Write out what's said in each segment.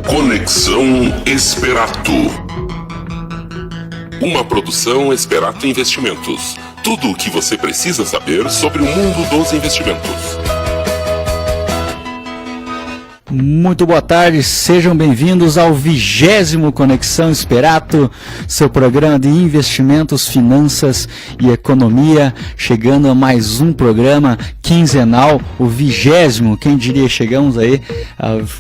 Conexão Esperato. Uma produção Esperato Investimentos. Tudo o que você precisa saber sobre o mundo dos investimentos. Muito boa tarde, sejam bem-vindos ao 20º Conexão Esperato, seu programa de investimentos, finanças e economia, chegando a mais um programa quinzenal, o 20º, quem diria, chegamos aí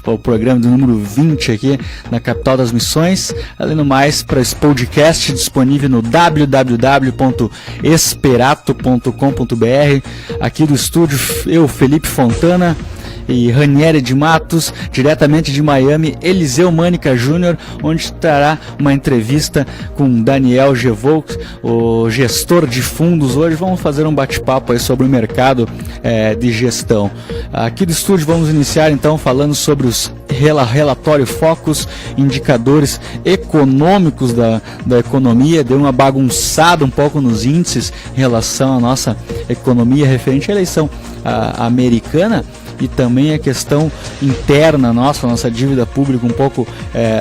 ao programa do número 20 aqui na capital das missões. Além do mais, para esse podcast disponível no www.esperato.com.br, aqui do estúdio, eu, Felipe Fontana, e Ranieri de Matos, diretamente de Miami, Eliseu Mânica Júnior, onde estará uma entrevista com Daniel Gevolk, o gestor de fundos. Hoje vamos fazer um bate-papo aí sobre o mercado de gestão. Aqui do estúdio vamos iniciar então falando sobre os relatório Focus, indicadores econômicos da economia. Deu uma bagunçada um pouco nos índices em relação à nossa economia referente à eleição americana, e também a questão interna nossa dívida pública um pouco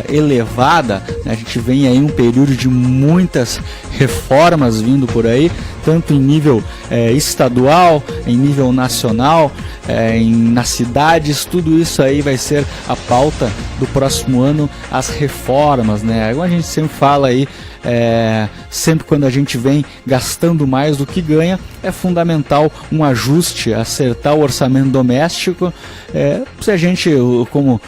elevada, né? A gente vem aí um período de muitas reformas vindo por aí, tanto em nível estadual, em nível nacional, nas cidades. Tudo isso aí vai ser a pauta do próximo ano, as reformas, né? Como a gente sempre fala aí, sempre quando a gente vem gastando mais do que ganha, é fundamental um ajuste, acertar o orçamento doméstico. Se a gente, como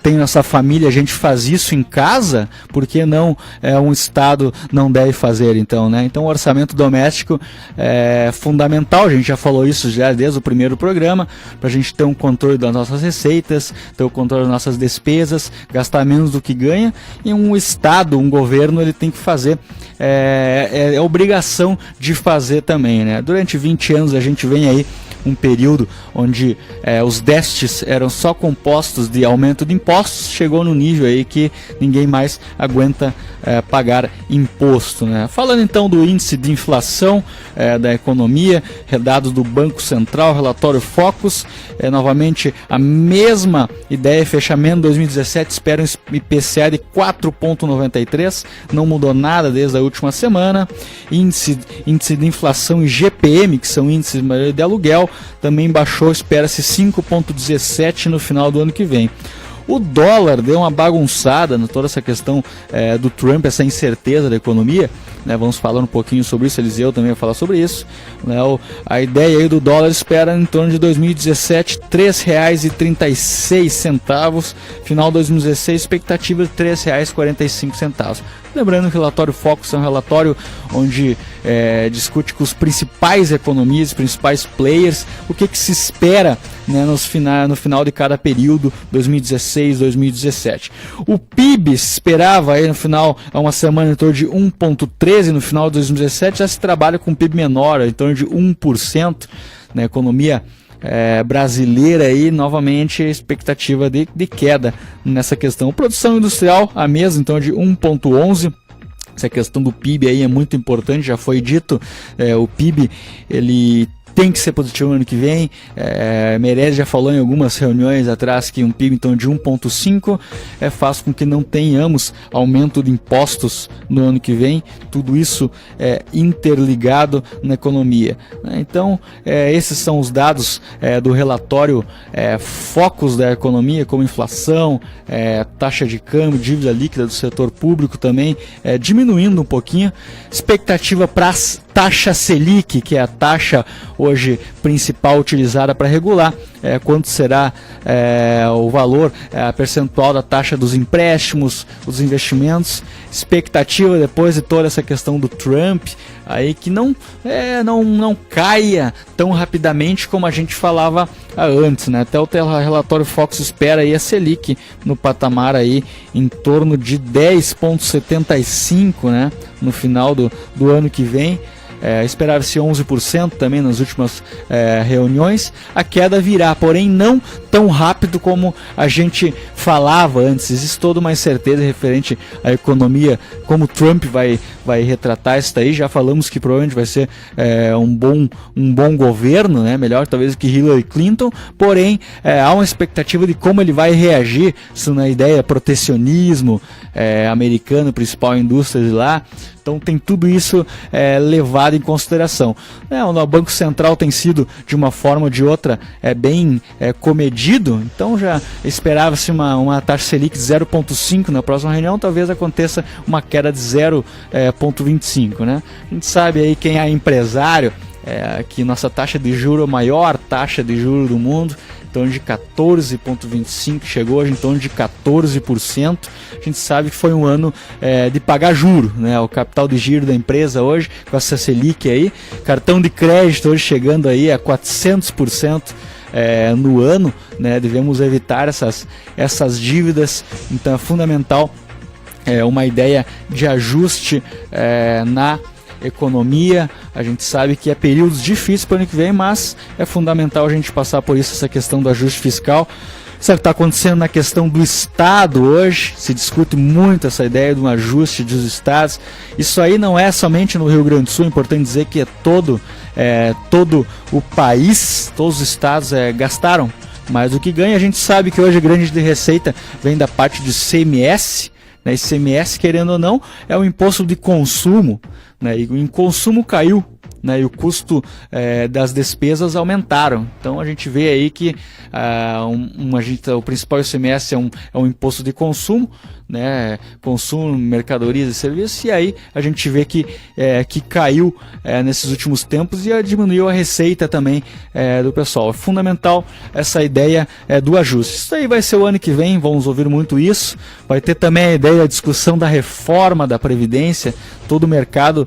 tem nossa família, a gente faz isso em casa, por que não um Estado não deve fazer então, né? Então o orçamento doméstico é fundamental, a gente já falou isso já desde o primeiro programa, para a gente ter um controle das nossas receitas, ter o controle das nossas despesas, gastar menos do que ganha. E um Estado, um governo, ele tem que fazer, é obrigação de fazer também, né? Durante 20 anos a gente vem aí um período onde os déficits eram só compostos de aumento de impostos, chegou no nível aí que ninguém mais aguenta pagar imposto, né? Falando então do índice de inflação da economia, dados do Banco Central, relatório Focus, novamente a mesma ideia, fechamento de 2017, espera um IPCA de 4,93, não mudou nada desde a última semana. Índice de inflação IGPM, que são índices de aluguel, também baixou, espera-se 5,17 no final do ano que vem. O dólar deu uma bagunçada toda essa questão do Trump, essa incerteza da economia, né? Vamos falar um pouquinho sobre isso, Eliseu também vai falar sobre isso, né? A ideia aí do dólar espera em torno de 2017 R$ 3,36, final de 2016 expectativa de R$ 3,45. Lembrando que o relatório Focus é um relatório onde discute com os principais economias, principais players, o que se espera, né, no final de cada período, 2016, 2017. O PIB se esperava aí no final, há uma semana, em torno de 1,13, no final de 2017 já se trabalha com PIB menor, em torno de 1%, na economia brasileira aí, novamente, expectativa de queda nessa questão. Produção industrial, a mesma, então de 1,11. Essa questão do PIB aí é muito importante, já foi dito, o PIB, ele tem que ser positivo no ano que vem. Meirelles já falou em algumas reuniões atrás que um PIB então de 1,5 faz com que não tenhamos aumento de impostos no ano que vem. Tudo isso é interligado na economia, né? Então, esses são os dados do relatório Focus da economia, como inflação, taxa de câmbio, dívida líquida do setor público também diminuindo um pouquinho. Expectativa para taxa Selic, que é a taxa hoje principal utilizada para regular quanto será o valor, a percentual da taxa dos empréstimos, os investimentos. Expectativa depois de toda essa questão do Trump, aí que não caia tão rapidamente como a gente falava antes, né? Até o relatório Focus espera aí a Selic no patamar aí em torno de 10,75, né? No final do ano que vem. esperava-se 11% também nas últimas reuniões. A queda virá, porém não tão rápido como a gente falava antes. Existe toda uma incerteza referente à economia, como Trump vai retratar isso daí. Já falamos que provavelmente vai ser um bom governo, né? Melhor talvez que Hillary Clinton, porém há uma expectativa de como ele vai reagir, isso na ideia protecionismo americano, principal indústria de lá. Então tem tudo isso levado em consideração. O Banco Central tem sido, de uma forma ou de outra, bem comedido, então já esperava-se uma taxa Selic de 0,5 na próxima reunião, talvez aconteça uma queda de 0,25. Né? A gente sabe aí, quem é empresário, que nossa taxa de juros é a maior taxa de juros do mundo, em torno de 14,25, chegou hoje em torno de 14%. A gente sabe que foi um ano de pagar juro, né? O capital de giro da empresa hoje, com essa Selic aí, cartão de crédito hoje chegando aí a 400% no ano, né? Devemos evitar essas dívidas, então é fundamental uma ideia de ajuste na economia. A gente sabe que é períodos difíceis para o ano que vem, mas é fundamental a gente passar por isso, essa questão do ajuste fiscal. Isso está acontecendo na questão do Estado hoje, se discute muito essa ideia de um ajuste dos Estados. Isso aí não é somente no Rio Grande do Sul, é importante dizer que todo o país, todos os estados gastaram mais do que ganha. A gente sabe que hoje a grande de receita vem da parte do ICMS, né? ICMS, querendo ou não, é um imposto de consumo, né? E o consumo caiu, né? E o custo das despesas aumentaram. Então a gente vê aí que o principal ICMS é um imposto de consumo, né? Consumo, mercadorias e serviços, e aí a gente vê que caiu nesses últimos tempos e diminuiu a receita também do pessoal. É fundamental essa ideia do ajuste. Isso aí vai ser o ano que vem, vamos ouvir muito isso. Vai ter também a ideia da discussão da reforma da Previdência, todo o mercado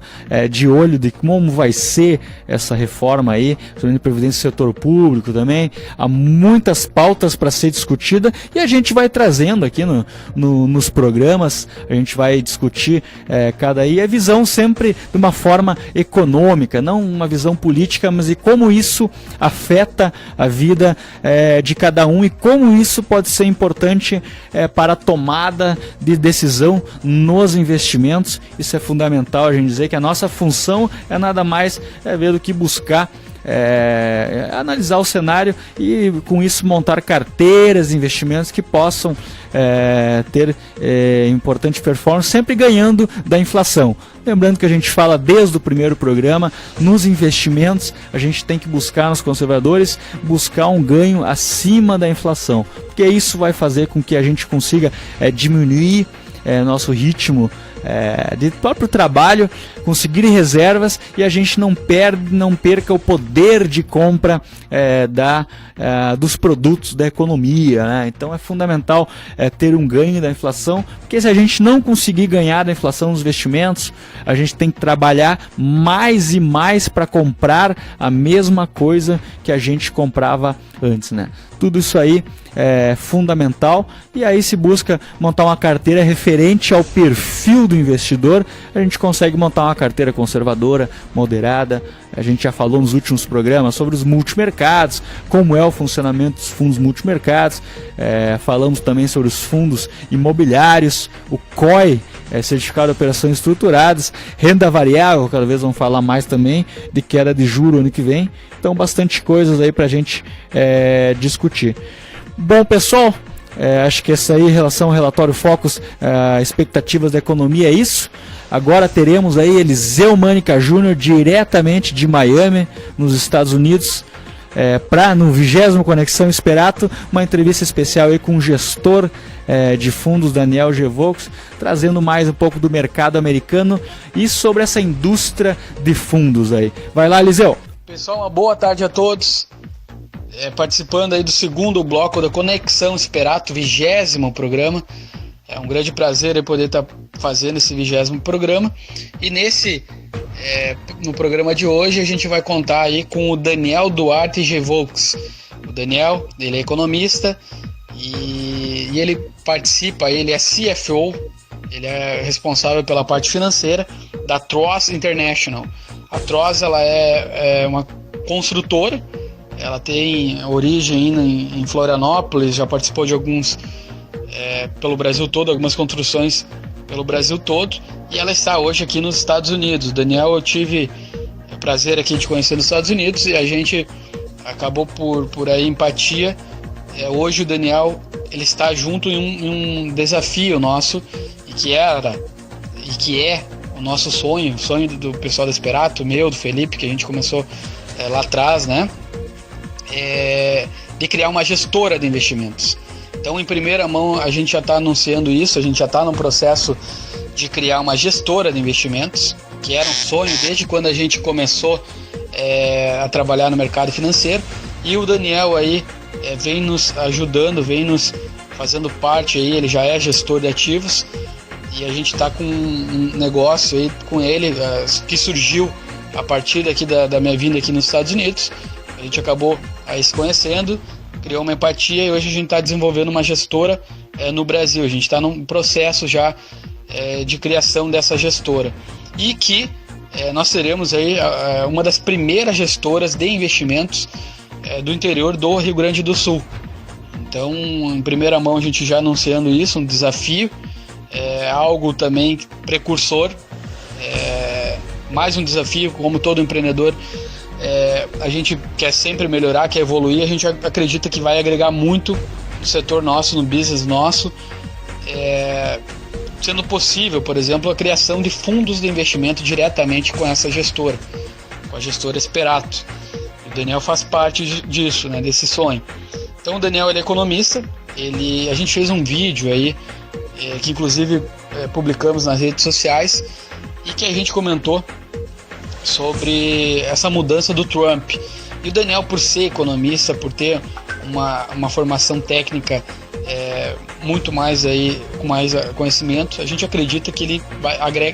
de olho de como vai ser essa reforma aí, sobre a Previdência do setor público também. Há muitas pautas para ser discutida e a gente vai trazendo aqui nos programas, a gente vai discutir cada aí a visão sempre de uma forma econômica, não uma visão política, mas de como isso afeta a vida de cada um e como isso pode ser importante para a tomada de decisão nos investimentos. Isso é fundamental a gente dizer que a nossa função é nada mais ver do que buscar analisar o cenário e com isso montar carteiras de investimentos que possam ter importante performance, sempre ganhando da inflação. Lembrando que a gente fala desde o primeiro programa, nos investimentos a gente tem que buscar, nos conservadores, buscar um ganho acima da inflação, porque isso vai fazer com que a gente consiga diminuir nosso ritmo de próprio trabalho, conseguir reservas e a gente não perca o poder de compra dos produtos da economia, né? Então é fundamental ter um ganho da inflação, porque se a gente não conseguir ganhar da inflação nos investimentos, a gente tem que trabalhar mais e mais para comprar a mesma coisa que a gente comprava antes, né? Tudo isso aí é fundamental e aí se busca montar uma carteira referente ao perfil do investidor. A gente consegue montar uma carteira conservadora, moderada. A gente já falou nos últimos programas sobre os multimercados, como é o funcionamento dos fundos multimercados. Falamos também sobre os fundos imobiliários, o COI, Certificado de Operações Estruturadas, renda variável, cada vez vamos falar mais também de queda de juro ano que vem. Então bastante coisas aí para a gente discutir. Bom, pessoal, acho que essa aí, em relação ao relatório Focus, expectativas da economia é isso. Agora teremos aí Eliseu Mânica Júnior, diretamente de Miami, nos Estados Unidos, no 20º Conexão Esperato, uma entrevista especial aí com o gestor de fundos Daniel Gevolks, trazendo mais um pouco do mercado americano e sobre essa indústria de fundos aí. Vai lá, Eliseu. Pessoal, uma boa tarde a todos. Participando aí do segundo bloco da Conexão Esperato, 20º programa. É um grande prazer eu poder estar fazendo esse 20º programa. E no programa de hoje a gente vai contar aí com o Daniel Duarte Gevolks. O Daniel, ele é economista e ele participa, ele é CFO, ele é responsável pela parte financeira da Troas International. A Troz, ela é uma construtora, ela tem origem em Florianópolis, já participou de alguns pelo Brasil todo, algumas construções pelo Brasil todo, e ela está hoje aqui nos Estados Unidos. Daniel, eu tive o prazer aqui de conhecer nos Estados Unidos e a gente acabou por aí empatia. Hoje o Daniel, ele está junto em um desafio nosso, e que é o nosso sonho do pessoal da Esperato, meu, do Felipe, que a gente começou lá atrás, né? De criar uma gestora de investimentos. Então, em primeira mão, a gente já está anunciando isso, a gente já está no processo de criar uma gestora de investimentos, que era um sonho desde quando a gente começou a trabalhar no mercado financeiro, e o Daniel aí vem nos ajudando, vem nos fazendo parte aí, ele já é gestor de ativos, e a gente está com um negócio aí com ele que surgiu a partir daqui da minha vinda aqui nos Estados Unidos. A gente acabou aí se conhecendo, criou uma empatia, e hoje a gente está desenvolvendo uma gestora no Brasil. A gente está num processo já de criação dessa gestora, e que nós seremos aí uma das primeiras gestoras de investimentos do interior do Rio Grande do Sul. Então, em primeira mão, a gente já anunciando isso, um desafio, algo também precursor, mais um desafio, como todo empreendedor. A gente quer sempre melhorar, quer evoluir, a gente acredita que vai agregar muito no setor nosso, no business nosso, sendo possível, por exemplo, a criação de fundos de investimento diretamente com essa gestora, com a gestora Esperato. O Daniel faz parte disso, né, desse sonho. Então o Daniel, ele é economista, a gente fez um vídeo aí, que inclusive publicamos nas redes sociais, e que a gente comentou sobre essa mudança do Trump. E o Daniel, por ser economista, por ter uma formação técnica muito mais aí, com mais conhecimento, a gente acredita que ele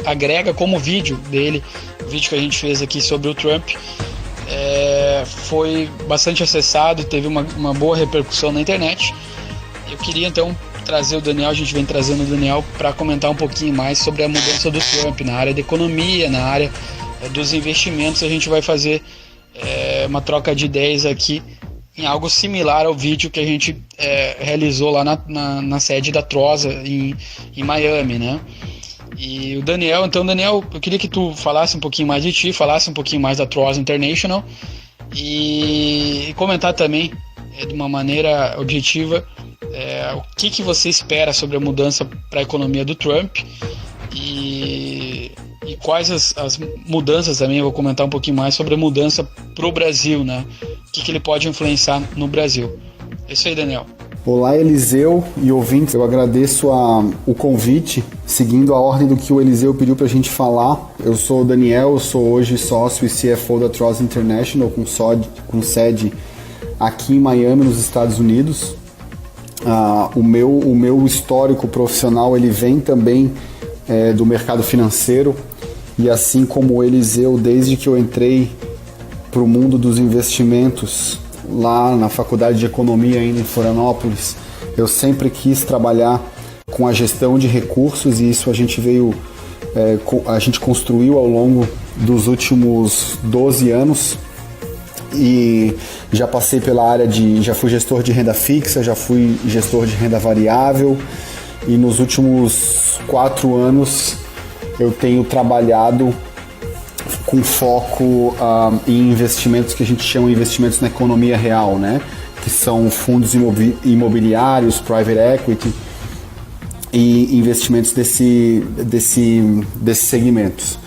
agrega como vídeo dele, o vídeo que a gente fez aqui sobre o Trump, foi bastante acessado, teve uma boa repercussão na internet. Eu queria então trazer o Daniel, a gente vem trazendo o Daniel para comentar um pouquinho mais sobre a mudança do Trump na área da economia, na área dos investimentos. A gente vai fazer uma troca de ideias aqui em algo similar ao vídeo que a gente realizou lá na sede da Troz em Miami, né? E o Daniel, então, Daniel, eu queria que tu falasse um pouquinho mais de ti, falasse um pouquinho mais da Troz International e comentar também de uma maneira objetiva o que você espera sobre a mudança para a economia do Trump e quais as mudanças também. Eu vou comentar um pouquinho mais sobre a mudança para o Brasil, né? O que ele pode influenciar no Brasil. É isso aí, Daniel. Olá, Eliseu e ouvintes, eu agradeço o convite, seguindo a ordem do que o Eliseu pediu para a gente falar. Eu sou o Daniel, eu sou hoje sócio e CFO da Troz International, com sede aqui em Miami, nos Estados Unidos. O meu histórico profissional, ele vem também do mercado financeiro, e assim como o Eliseu, desde que eu entrei para o mundo dos investimentos lá na Faculdade de Economia ainda em Florianópolis, eu sempre quis trabalhar com a gestão de recursos, e isso a gente construiu ao longo dos últimos 12 anos. E já passei pela área já fui gestor de renda fixa, já fui gestor de renda variável, e nos últimos 4 anos eu tenho trabalhado com foco em investimentos que a gente chama de investimentos na economia real, né? Que são fundos imobiliários, private equity e investimentos desses segmentos.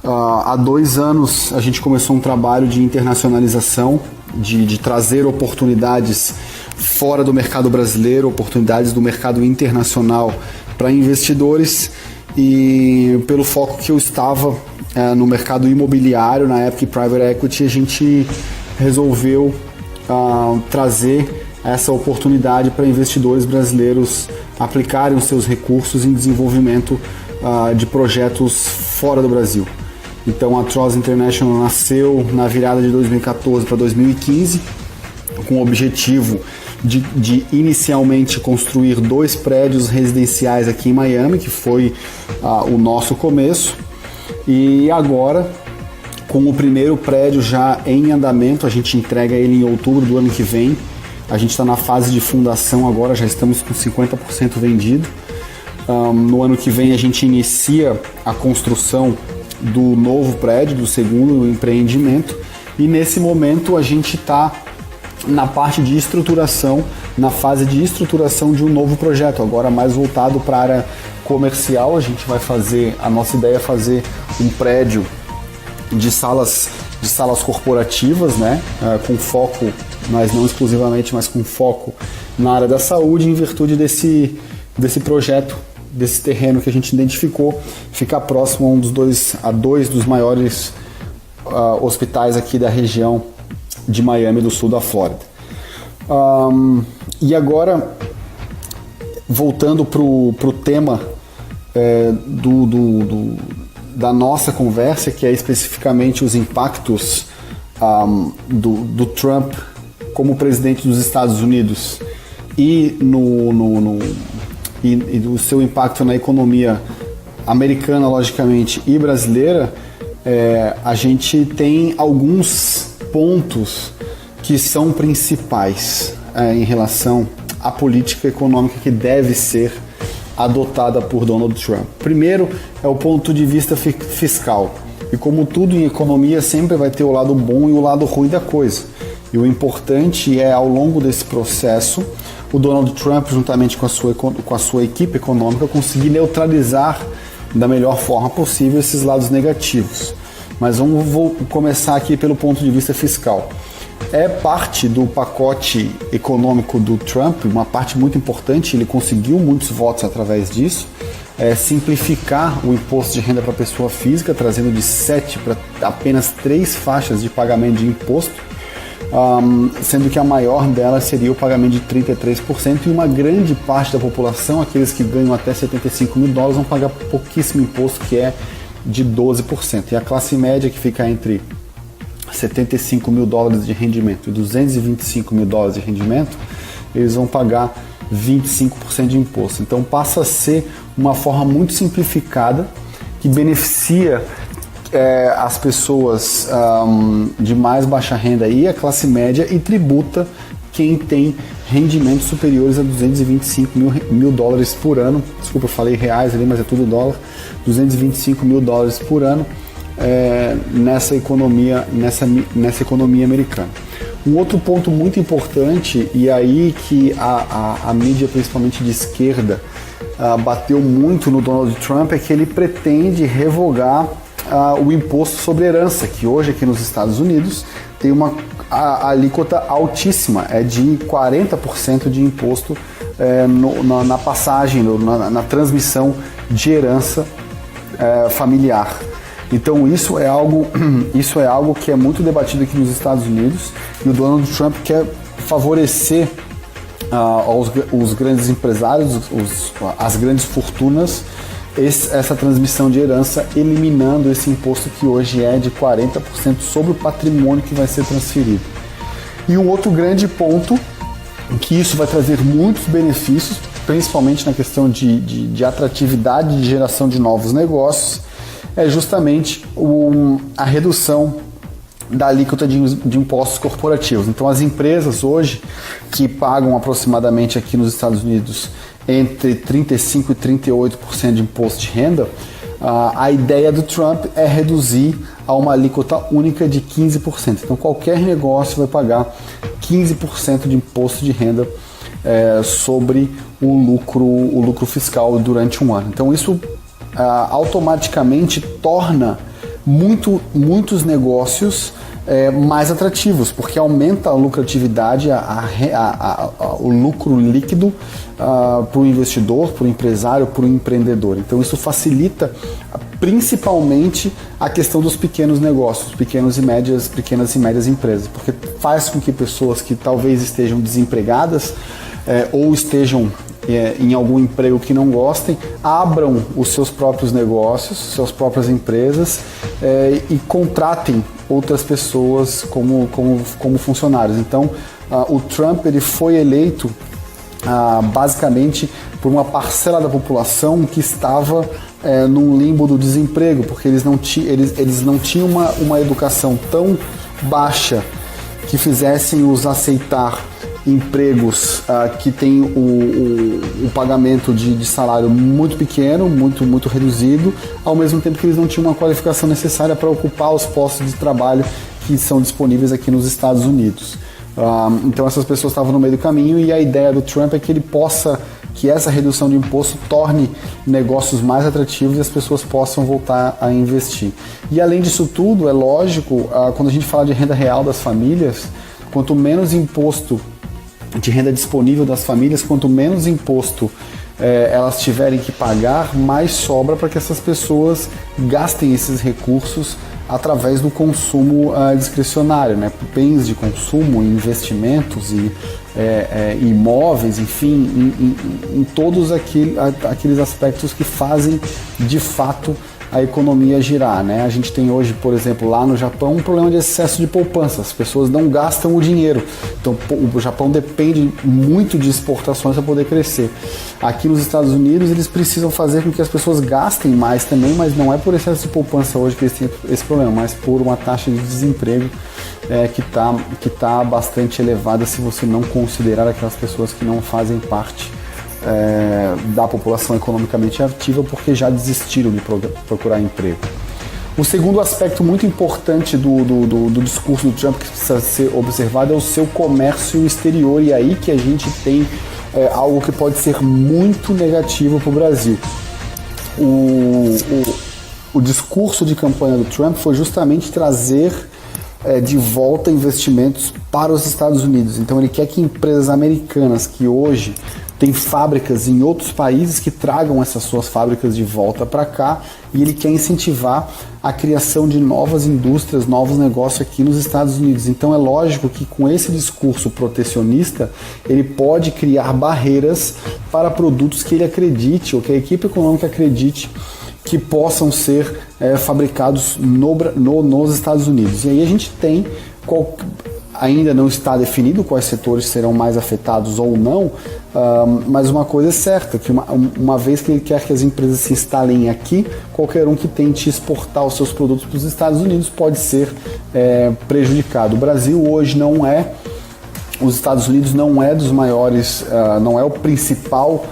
Há 2 anos a gente começou um trabalho de internacionalização, de trazer oportunidades fora do mercado brasileiro, oportunidades do mercado internacional para investidores, e pelo foco que eu estava no mercado imobiliário, na época, private equity, a gente resolveu trazer essa oportunidade para investidores brasileiros aplicarem os seus recursos em desenvolvimento de projetos fora do Brasil. Então a Troz International nasceu na virada de 2014 para 2015, com o objetivo de inicialmente construir 2 prédios residenciais aqui em Miami, que foi o nosso começo. E agora, com o primeiro prédio já em andamento. A gente entrega ele em outubro do ano que vem. A gente está na fase de fundação agora, já estamos com 50% vendido. No ano que vem a gente inicia a construção do novo prédio, do segundo empreendimento, e nesse momento a gente está na parte de estruturação, na fase de estruturação de um novo projeto, agora mais voltado para a área comercial. A nossa ideia é fazer um prédio de salas corporativas, né, com foco, mas não exclusivamente, mas com foco na área da saúde, em virtude desse projeto, desse terreno que a gente identificou, ficar próximo a dois dos maiores hospitais aqui da região de Miami, do sul da Flórida. E agora, voltando para o tema da nossa conversa, que é especificamente os impactos do Trump como presidente dos Estados Unidos e do seu impacto na economia americana, logicamente, e brasileira, a gente tem alguns pontos que são principais em relação à política econômica que deve ser adotada por Donald Trump. Primeiro é o ponto de vista fiscal. E como tudo em economia, sempre vai ter o lado bom e o lado ruim da coisa. E o importante é, ao longo desse processo, o Donald Trump, juntamente com a sua equipe econômica, conseguir neutralizar da melhor forma possível esses lados negativos. Mas vou começar aqui pelo ponto de vista fiscal. É parte do pacote econômico do Trump, uma parte muito importante, ele conseguiu muitos votos através disso, simplificar o imposto de renda para a pessoa física, trazendo de 7 para apenas 3 faixas de pagamento de imposto, sendo que a maior delas seria o pagamento de 33%, e uma grande parte da população, aqueles que ganham até $75 mil, vão pagar pouquíssimo imposto, que é de 12%. E a classe média, que fica entre $75 mil de rendimento e $225 mil de rendimento, eles vão pagar 25% de imposto. Então passa a ser uma forma muito simplificada que beneficia as pessoas de mais baixa renda e a classe média, e tributa quem tem rendimentos superiores a $225 mil por ano. Desculpa, eu falei reais ali, mas é tudo dólar. $225 mil por ano nessa economia americana. Um outro ponto muito importante, e aí que a mídia, principalmente de esquerda, bateu muito no Donald Trump, é que ele pretende revogar o imposto sobre herança, que hoje aqui nos Estados Unidos tem a alíquota altíssima, é de 40% de imposto na passagem, na transmissão de herança familiar. Então isso é algo que é muito debatido aqui nos Estados Unidos, e o Donald Trump quer favorecer os grandes empresários, as grandes fortunas, essa transmissão de herança, eliminando esse imposto que hoje é de 40% sobre o patrimônio que vai ser transferido. E um outro grande ponto, que isso vai trazer muitos benefícios, principalmente na questão de atratividade, de geração de novos negócios, é justamente a redução da alíquota de impostos corporativos. Então as empresas hoje, que pagam aproximadamente aqui nos Estados Unidos entre 35% e 38% de imposto de renda, a ideia do Trump é reduzir a uma alíquota única de 15%. Então qualquer negócio vai pagar 15% de imposto de renda sobre o lucro fiscal durante um ano. Então isso automaticamente torna muitos negócios mais atrativos, porque aumenta a lucratividade, o lucro líquido para o investidor, para o empresário, para o empreendedor. Então isso facilita principalmente a questão dos pequenos negócios, pequenas e médias empresas, porque faz com que pessoas que talvez estejam desempregadas ou estejam em algum emprego que não gostem, abram os seus próprios negócios, suas próprias empresas e contratem outras pessoas como funcionários. Então, o Trump ele foi eleito basicamente por uma parcela da população que estava num limbo do desemprego, porque eles não tinham uma educação tão baixa que fizessem-os aceitar empregos que têm o pagamento de salário muito pequeno, muito reduzido, ao mesmo tempo que eles não tinham uma qualificação necessária para ocupar os postos de trabalho que são disponíveis aqui nos Estados Unidos. Então essas pessoas estavam no meio do caminho, e a ideia do Trump é que essa redução de imposto torne negócios mais atrativos e as pessoas possam voltar a investir. E além disso tudo, é lógico, quando a gente fala de renda real das famílias, quanto menos imposto de renda disponível das famílias, quanto menos imposto elas tiverem que pagar, mais sobra para que essas pessoas gastem esses recursos através do consumo discricionário, né? Bens de consumo, investimentos e imóveis, enfim, em todos aqueles aspectos que fazem de fato a economia girar, né? A gente tem hoje, por exemplo, lá no Japão, um problema de excesso de poupança. As pessoas não gastam o dinheiro. Então, o Japão depende muito de exportações para poder crescer. Aqui nos Estados Unidos, eles precisam fazer com que as pessoas gastem mais também, mas não é por excesso de poupança hoje que eles têm esse problema, mas por uma taxa de desemprego que tá bastante elevada, se você não considerar aquelas pessoas que não fazem parte da população economicamente ativa porque já desistiram de procurar emprego. O segundo aspecto muito importante do discurso do Trump que precisa ser observado é o seu comércio exterior, e aí que a gente tem algo que pode ser muito negativo para o Brasil. O discurso de campanha do Trump foi justamente trazer de volta investimentos para os Estados Unidos. Então ele quer que empresas americanas que hoje têm fábricas em outros países que tragam essas suas fábricas de volta para cá, e ele quer incentivar a criação de novas indústrias, novos negócios aqui nos Estados Unidos. Então é lógico que com esse discurso protecionista ele pode criar barreiras para produtos que ele acredite, ou que a equipe econômica acredite que possam ser fabricados nos Estados Unidos. E aí a gente tem, ainda não está definido quais setores serão mais afetados ou não, mas uma coisa é certa, que uma vez que ele quer que as empresas se instalem aqui, qualquer um que tente exportar os seus produtos para os Estados Unidos pode ser prejudicado. O Brasil hoje os Estados Unidos não é dos maiores, não é o principal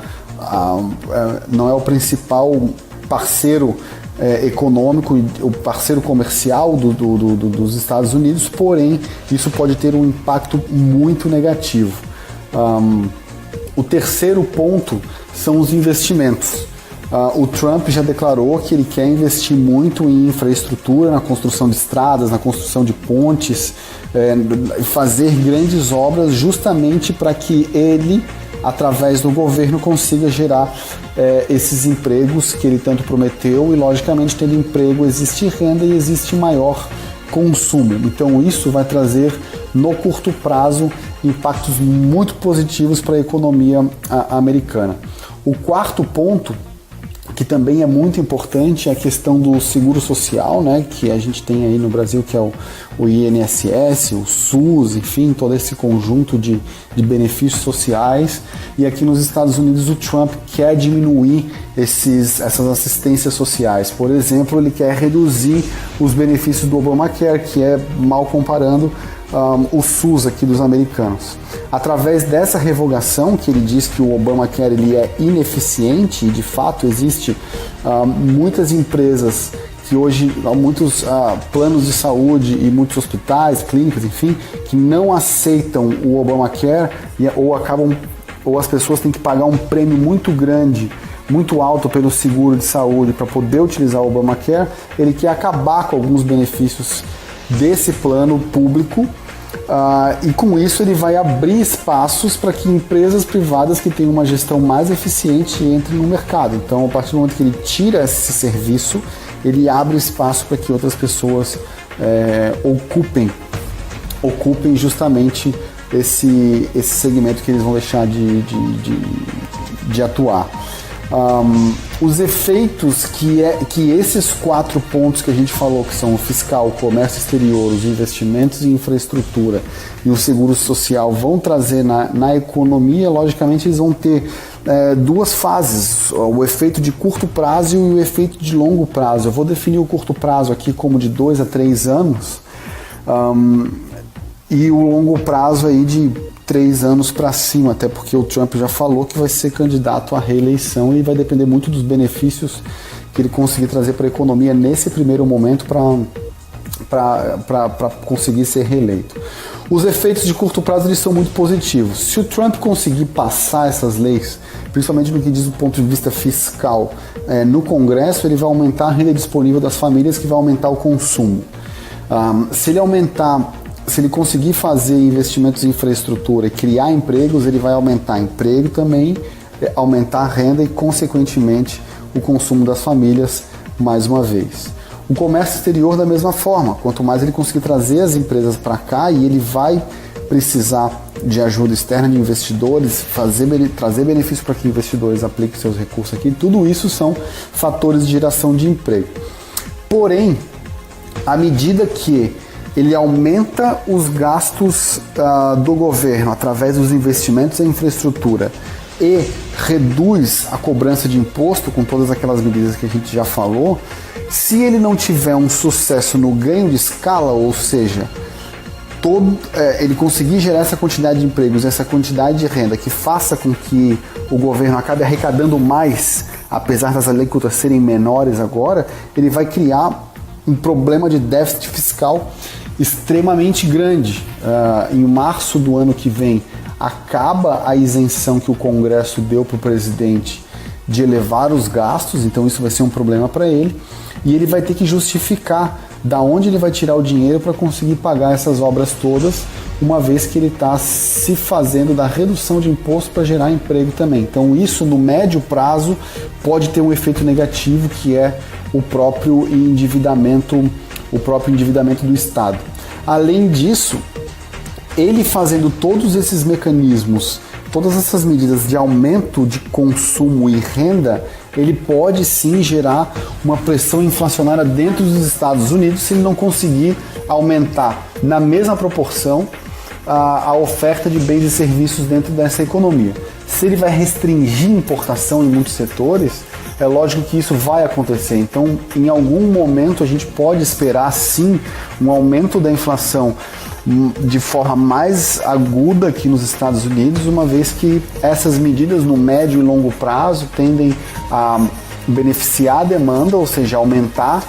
parceiro econômico, o parceiro comercial dos Estados Unidos, porém isso pode ter um impacto muito negativo. O terceiro ponto são os investimentos. O Trump já declarou que ele quer investir muito em infraestrutura, na construção de estradas, na construção de pontes, fazer grandes obras justamente para que ele, através do governo, consiga gerar esses empregos que ele tanto prometeu, e logicamente tendo emprego existe renda e existe maior consumo. Então isso vai trazer no curto prazo impactos muito positivos para a economia americana. O quarto ponto, que também é muito importante, é a questão do seguro social, né, que a gente tem aí no Brasil, que é o INSS, o SUS, enfim, todo esse conjunto de benefícios sociais. E aqui nos Estados Unidos o Trump quer diminuir essas assistências sociais. Por exemplo, ele quer reduzir os benefícios do Obamacare, que é, mal comparando, o SUS aqui dos americanos. Através dessa revogação, que ele diz que o Obamacare ele é ineficiente, e de fato existe muitas empresas que hoje, muitos planos de saúde e muitos hospitais, clínicas, enfim, que não aceitam o Obamacare, ou as pessoas têm que pagar um prêmio muito grande, muito alto pelo seguro de saúde para poder utilizar o Obamacare. Ele quer acabar com alguns benefícios desse plano público, e com isso ele vai abrir espaços para que empresas privadas que tenham uma gestão mais eficiente entrem no mercado. Então, a partir do momento que ele tira esse serviço, ele abre espaço para que outras pessoas ocupem justamente esse segmento que eles vão deixar de atuar. Os efeitos que esses 4 pontos que a gente falou, que são o fiscal, o comércio exterior, os investimentos em infraestrutura e o seguro social, vão trazer na economia, logicamente eles vão ter 2 fases, o efeito de curto prazo e o efeito de longo prazo. Eu vou definir o curto prazo aqui como de 2 a 3 anos, e o longo prazo aí de 3 anos para cima, até porque o Trump já falou que vai ser candidato à reeleição e vai depender muito dos benefícios que ele conseguir trazer para a economia nesse primeiro momento para conseguir ser reeleito. Os efeitos de curto prazo eles são muito positivos. Se o Trump conseguir passar essas leis, principalmente no que diz do ponto de vista fiscal, no Congresso, ele vai aumentar a renda disponível das famílias, que vai aumentar o consumo. Se ele conseguir fazer investimentos em infraestrutura e criar empregos, ele vai aumentar emprego também, aumentar a renda e, consequentemente, o consumo das famílias mais uma vez. O comércio exterior da mesma forma, quanto mais ele conseguir trazer as empresas para cá, e ele vai precisar de ajuda externa de investidores, trazer benefícios para que investidores apliquem seus recursos aqui, tudo isso são fatores de geração de emprego. Porém, à medida que ele aumenta os gastos do governo através dos investimentos em infraestrutura e reduz a cobrança de imposto com todas aquelas medidas que a gente já falou, se ele não tiver um sucesso no ganho de escala, ou seja, ele conseguir gerar essa quantidade de empregos, essa quantidade de renda que faça com que o governo acabe arrecadando mais, apesar das alíquotas serem menores agora, ele vai criar um problema de déficit fiscal extremamente grande. Em março do ano que vem, acaba a isenção que o Congresso deu para o presidente de elevar os gastos, então isso vai ser um problema para ele, e ele vai ter que justificar da onde ele vai tirar o dinheiro para conseguir pagar essas obras todas, uma vez que ele está se fazendo da redução de imposto para gerar emprego também. Então isso, no médio prazo, pode ter um efeito negativo, que é o próprio endividamento do Estado. Além disso, ele fazendo todos esses mecanismos, todas essas medidas de aumento de consumo e renda, ele pode sim gerar uma pressão inflacionária dentro dos Estados Unidos se ele não conseguir aumentar na mesma proporção a oferta de bens e serviços dentro dessa economia. Se ele vai restringir importação em muitos setores, é lógico que isso vai acontecer. Então, em algum momento, a gente pode esperar sim um aumento da inflação de forma mais aguda aqui nos Estados Unidos, uma vez que essas medidas no médio e longo prazo tendem a beneficiar a demanda, ou seja, aumentar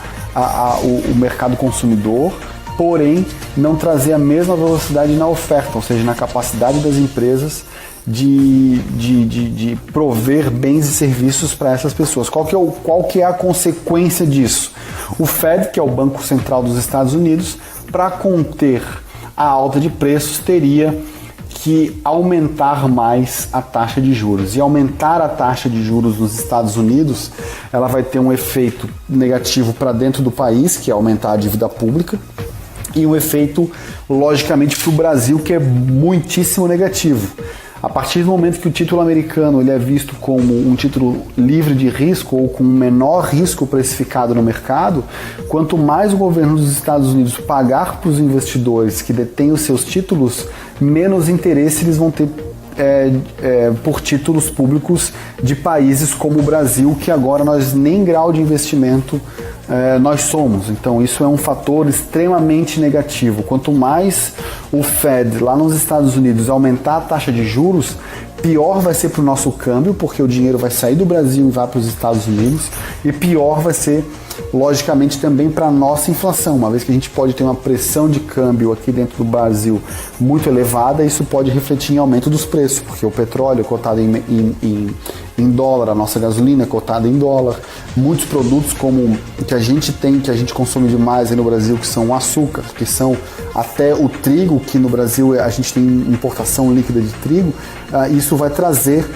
o mercado consumidor, porém não trazer a mesma velocidade na oferta, ou seja, na capacidade das empresas de prover bens e serviços para essas pessoas. Qual que é a consequência disso? O Fed, que é o Banco Central dos Estados Unidos, para conter a alta de preços, teria que aumentar mais a taxa de juros. E aumentar a taxa de juros nos Estados Unidos, ela vai ter um efeito negativo para dentro do país, que é aumentar a dívida pública, e um efeito, logicamente, para o Brasil, que é muitíssimo negativo. A partir do momento que o título americano ele é visto como um título livre de risco ou com menor risco precificado no mercado, quanto mais o governo dos Estados Unidos pagar para os investidores que detêm os seus títulos, menos interesse eles vão ter por títulos públicos de países como o Brasil, que agora nós nem grau de investimento nós somos. Então isso é um fator extremamente negativo. Quanto mais o Fed lá nos Estados Unidos aumentar a taxa de juros, pior vai ser para o nosso câmbio, porque o dinheiro vai sair do Brasil e vai para os Estados Unidos, e pior vai ser, logicamente, também para a nossa inflação, uma vez que a gente pode ter uma pressão de câmbio aqui dentro do Brasil muito elevada, isso pode refletir em aumento dos preços, porque o petróleo é cotado em dólar, a nossa gasolina é cotada em dólar, muitos produtos como que a gente consome demais aí no Brasil, que são o açúcar, que são até o trigo, que no Brasil a gente tem importação líquida de trigo, isso vai trazer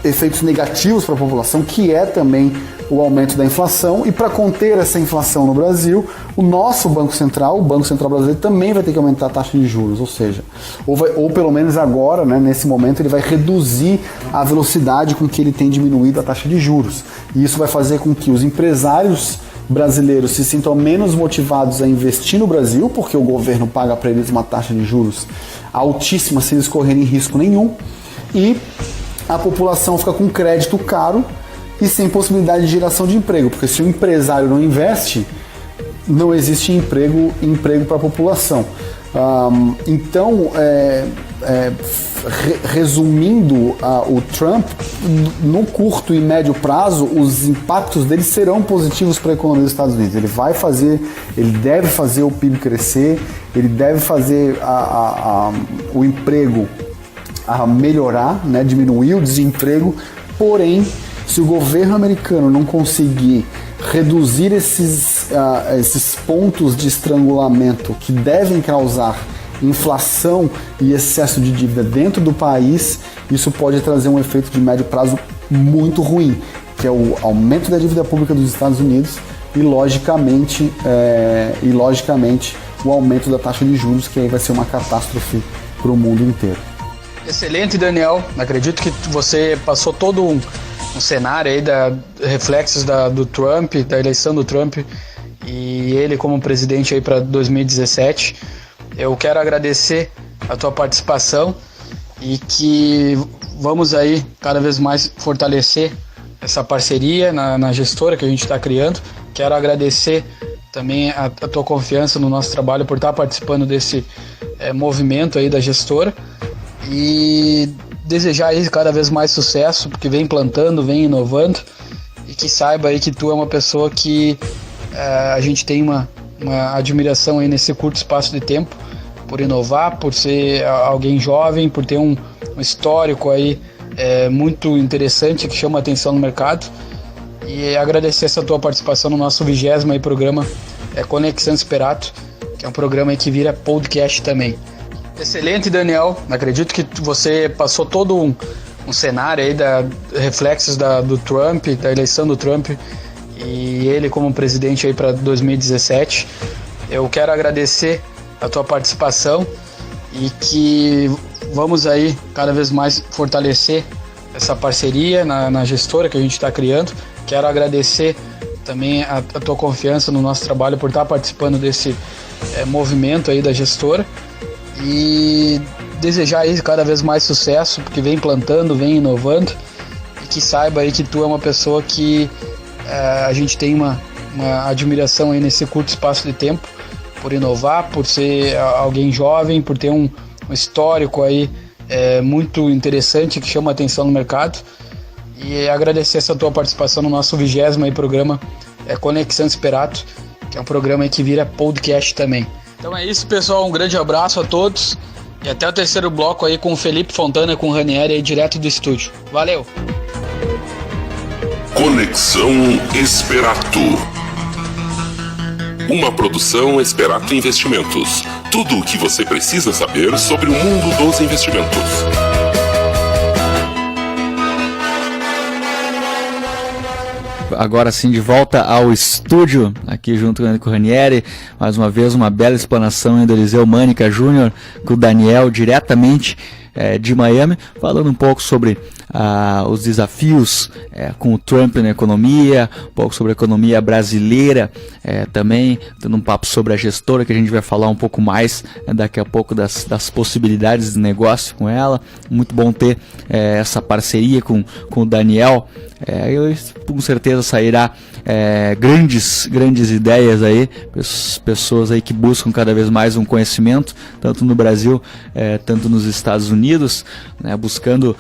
efeitos negativos para a população, que é também o aumento da inflação, e para conter essa inflação no Brasil, o nosso Banco Central, o Banco Central brasileiro, também vai ter que aumentar a taxa de juros, ou seja, ou pelo menos agora, né, nesse momento, ele vai reduzir a velocidade com que ele tem diminuído a taxa de juros. E isso vai fazer com que os empresários brasileiros se sintam menos motivados a investir no Brasil, porque o governo paga para eles uma taxa de juros altíssima sem eles correrem risco nenhum, e a população fica com crédito caro e sem possibilidade de geração de emprego, porque se o empresário não investe, não existe emprego para a população. Então, resumindo, o Trump, no curto e médio prazo, os impactos dele serão positivos para a economia dos Estados Unidos. Ele deve fazer o PIB crescer, ele deve fazer o emprego a melhorar, né, diminuir o desemprego, porém, se o governo americano não conseguir reduzir esses pontos de estrangulamento que devem causar inflação e excesso de dívida dentro do país, isso pode trazer um efeito de médio prazo muito ruim, que é o aumento da dívida pública dos Estados Unidos e, logicamente, o aumento da taxa de juros, que aí vai ser uma catástrofe para o mundo inteiro. Excelente, Daniel. Acredito que você passou todo um cenário aí reflexos do Trump, da eleição do Trump e ele como presidente aí para 2017. Eu quero agradecer a tua participação e que vamos aí cada vez mais fortalecer essa parceria na gestora que a gente está criando. Quero agradecer também a tua confiança no nosso trabalho por estar participando desse movimento aí da gestora e desejar aí cada vez mais sucesso, porque vem plantando, vem inovando, e que saiba aí que tu é uma pessoa que a gente tem uma admiração aí nesse curto espaço de tempo, por inovar, por ser alguém jovem, por ter um histórico aí muito interessante que chama a atenção no mercado, e agradecer essa tua participação no nosso 20º aí programa Conexão Sperato, que é um programa aí que vira podcast também. Excelente, Daniel. Acredito que você passou todo um cenário aí reflexos do Trump, da eleição do Trump e ele como presidente aí para 2017. Eu quero agradecer a tua participação e que vamos aí cada vez mais fortalecer essa parceria na gestora que a gente está criando. Quero agradecer também a tua confiança no nosso trabalho por estar participando desse movimento aí da gestora e desejar aí cada vez mais sucesso, porque vem plantando, vem inovando, e que saiba aí que tu é uma pessoa que a gente tem uma admiração aí nesse curto espaço de tempo, por inovar, por ser alguém jovem, por ter um histórico aí muito interessante que chama a atenção no mercado, e agradecer essa tua participação no nosso 20º aí programa Conexão Sperato, que é um programa aí que vira podcast também. Então é isso, pessoal, um grande abraço a todos e até o terceiro bloco aí com o Felipe Fontana, com o Ranieri aí direto do estúdio. Valeu! Conexão Sperato. Uma produção Sperato Investimentos. Tudo o que você precisa saber sobre o mundo dos investimentos. Agora sim, de volta ao estúdio, aqui junto com o Ranieri, mais uma vez uma bela explanação do Eliseu Mânica Júnior, com o Daniel, diretamente de Miami, falando um pouco sobre os desafios com o Trump na economia, um pouco sobre a economia brasileira, também dando um papo sobre a gestora, que a gente vai falar um pouco mais daqui a pouco das possibilidades de negócio com ela. Muito bom ter essa parceria com o Daniel. Eu com certeza sairá grandes ideias aí, pessoas aí que buscam cada vez mais um conhecimento, tanto no Brasil, tanto nos Estados Unidos, né, buscando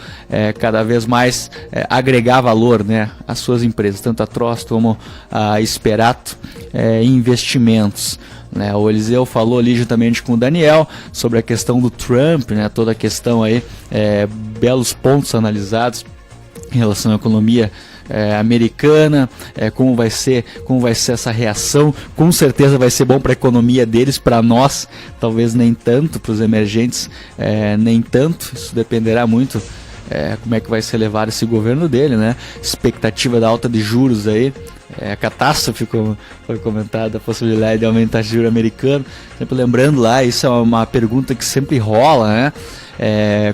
cada vez mais agregar valor, né, às suas empresas, tanto a Trost como a Sperato Investimentos. O Eliseu falou ali juntamente com o Daniel sobre a questão do Trump, né, toda a questão aí, belos pontos analisados em relação à economia americana, como vai ser essa reação. Com certeza vai ser bom para a economia deles, para nós talvez nem tanto, para os emergentes nem tanto. Isso dependerá muito como é que vai ser levado esse governo dele, né? Expectativa da alta de juros aí, a catástrofe, como foi comentado, a possibilidade de aumentar o juro americano. Sempre lembrando lá, isso é uma pergunta que sempre rola, né?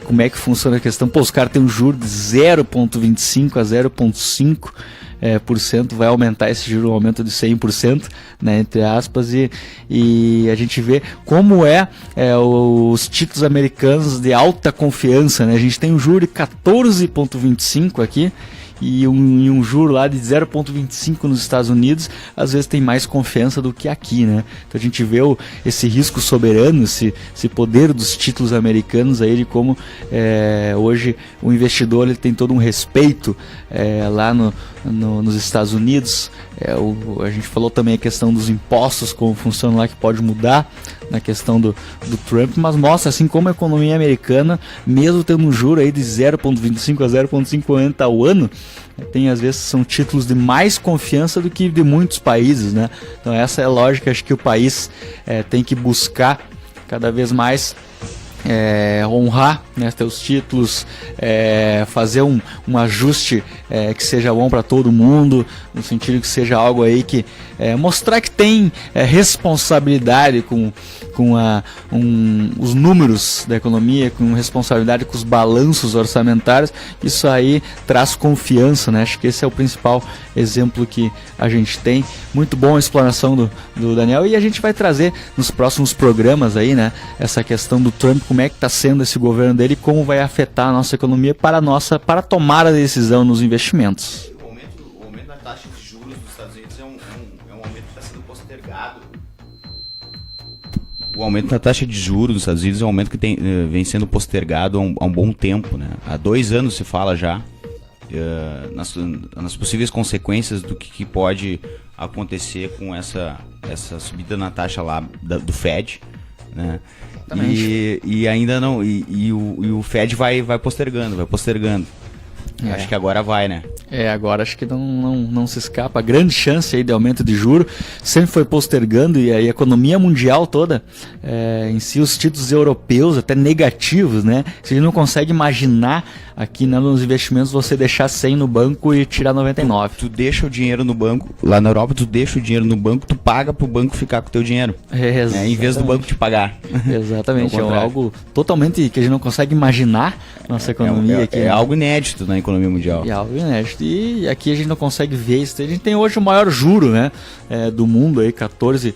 Como é que funciona a questão? Os caras têm um juro de 0,25 a 0,5%, vai aumentar esse juro, um aumento de 100%, né, entre aspas, e a gente vê como os títulos americanos de alta confiança, né? A gente tem um juro de 14,25 aqui, e um juro lá de 0,25 nos Estados Unidos, às vezes tem mais confiança do que aqui, né? Então a gente vê esse risco soberano, esse poder dos títulos americanos aí, de como hoje o investidor ele tem todo um respeito lá nos Estados Unidos. A gente falou também a questão dos impostos, como funciona lá, que pode mudar na questão do Trump, mas mostra assim como a economia americana, mesmo tendo um juro aí de 0,25 a 0,50 ao ano, tem às vezes são títulos de mais confiança do que de muitos países, né? Então essa é a lógica, acho que o país tem que buscar cada vez mais honrar, né, seus títulos, fazer um ajuste que seja bom para todo mundo, no sentido que seja algo aí que mostrar que tem responsabilidade com os números da economia, com responsabilidade com os balanços orçamentários. Isso aí traz confiança, né? Acho que esse é o principal exemplo que a gente tem. Muito bom a explanação do Daniel, e a gente vai trazer nos próximos programas aí, né, essa questão do Trump, como é que está sendo esse governo dele, como vai afetar a nossa economia para tomar a decisão nos investimentos. O aumento da taxa de juros dos Estados Unidos é um aumento que está sendo postergado. O aumento da taxa de juros dos Estados Unidos é um aumento que vem sendo postergado há um bom tempo, né? Há 2 anos se fala já nas possíveis consequências do que pode acontecer com essa subida na taxa lá do Fed, né? E ainda não, e o Fed vai postergando. Acho que agora vai, né? Agora acho que não se escapa. A grande chance aí de aumento de juro sempre foi postergando, e a economia mundial toda, em si, os títulos europeus até negativos, né? Você não consegue imaginar aqui, né, nos investimentos, você deixar 100 no banco e tirar 99. Tu deixa o dinheiro no banco, lá na Europa tu deixa o dinheiro no banco, tu paga pro banco ficar com o teu dinheiro, em vez do banco te pagar. Exatamente, é algo totalmente que a gente não consegue imaginar nossa economia aqui. É algo inédito na economia mundial. É algo inédito, e aqui a gente não consegue ver isso. A gente tem hoje o maior juro, né, do mundo, aí, 14%,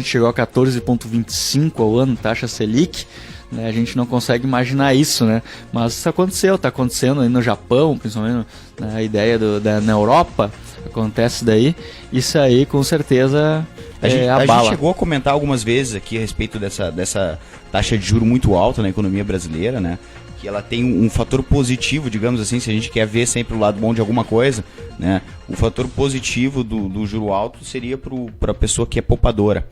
chegou a 14,25% ao ano, taxa Selic. A gente não consegue imaginar isso, né? Mas isso está acontecendo aí no Japão, principalmente na ideia na Europa, acontece daí. Isso aí com certeza abala. A gente chegou a comentar algumas vezes aqui a respeito dessa taxa de juro muito alta na economia brasileira, né? Que ela tem um fator positivo, digamos assim, se a gente quer ver sempre o lado bom de alguma coisa, né? O fator positivo do juro alto seria para a pessoa que é poupadora.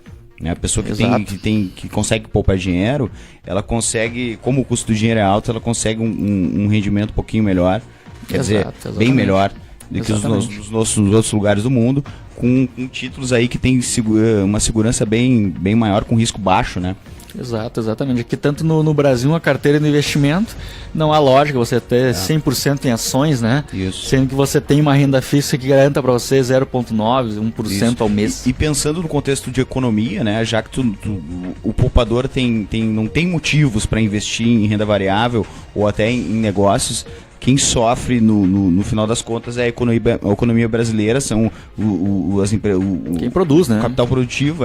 A pessoa que consegue poupar dinheiro, ela consegue, como o custo do dinheiro é alto, ela consegue um rendimento um pouquinho melhor, quer dizer, bem melhor do que nos outros lugares do mundo, com títulos aí que tem uma segurança bem maior, com risco baixo, né? Exatamente. Aqui, tanto no Brasil, uma carteira de investimento, não há lógica você ter 100% em ações, né? Isso. Sendo que você tem uma renda fixa que garanta para você 0,9%, 1% ao mês. E pensando no contexto de economia, né? Já que o poupador não tem motivos para investir em renda variável ou até em negócios, quem sofre no final das contas é a economia brasileira, são quem produz, né? O capital produtivo,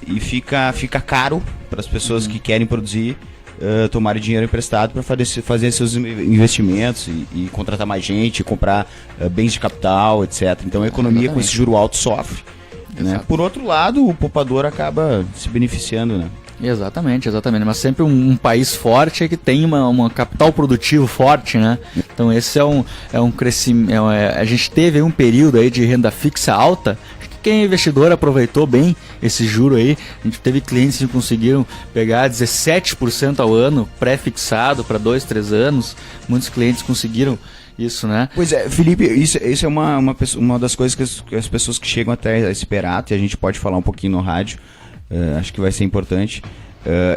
e fica caro para as pessoas que querem produzir, tomarem dinheiro emprestado para fazer seus investimentos e contratar mais gente, comprar bens de capital, etc. Então a economia com esse juro alto sofre, né? Por outro lado, o poupador acaba se beneficiando, né? Exatamente, mas sempre um país forte é que tem uma capital produtivo forte, né? Então esse é um crescimento. A gente teve um período aí de renda fixa alta. Acho que quem é investidor aproveitou bem esse juro aí. A gente teve clientes que conseguiram pegar 17% ao ano pré-fixado para 2-3 anos. Muitos clientes conseguiram isso, né? Pois é, Felipe, isso é uma das coisas que as pessoas que chegam até a esse Perato, e a gente pode falar um pouquinho no rádio, acho que vai ser importante.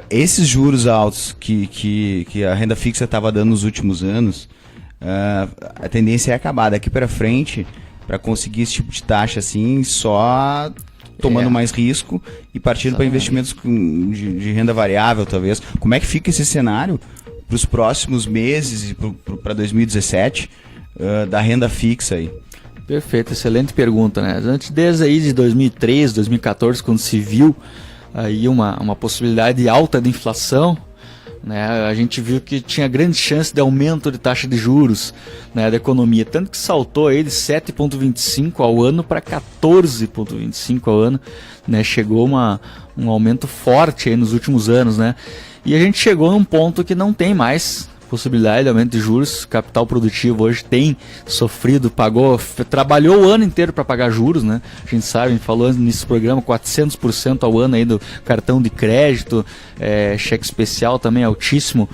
Esses juros altos que a renda fixa estava dando nos últimos anos, a tendência é acabar daqui para frente, para conseguir esse tipo de taxa assim, só tomando mais risco e partindo para investimentos de renda variável, talvez. Como é que fica esse cenário para os próximos meses e para 2017 da renda fixa aí? Perfeito, excelente pergunta, né? Desde aí de 2013, 2014, quando se viu aí uma possibilidade alta de inflação, né, a gente viu que tinha grande chance de aumento de taxa de juros, né, da economia, tanto que saltou aí de 7,25 ao ano para 14,25 ao ano, né, chegou um aumento forte aí nos últimos anos, né, e a gente chegou num ponto que não tem mais possibilidade de aumento de juros. Capital produtivo hoje tem sofrido, trabalhou o ano inteiro para pagar juros, né? A gente sabe, a gente falou nesse programa, 400% ao ano aí do cartão de crédito, cheque especial também altíssimo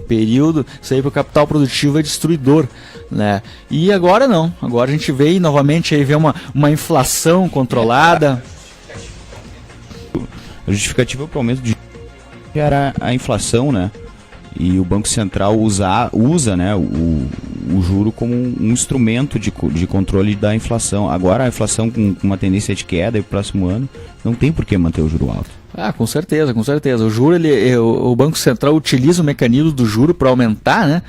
período. Isso aí para o capital produtivo é destruidor, né? E agora não, agora a gente vê novamente aí uma inflação controlada. A justificativa para o aumento de era a inflação, né? E o Banco Central usa né, o juro como um instrumento de controle da inflação. Agora a inflação com uma tendência de queda e o próximo ano não tem por que manter o juro alto. Com certeza, com certeza. O juro, o Banco Central utiliza o mecanismo do juro para aumentar, né?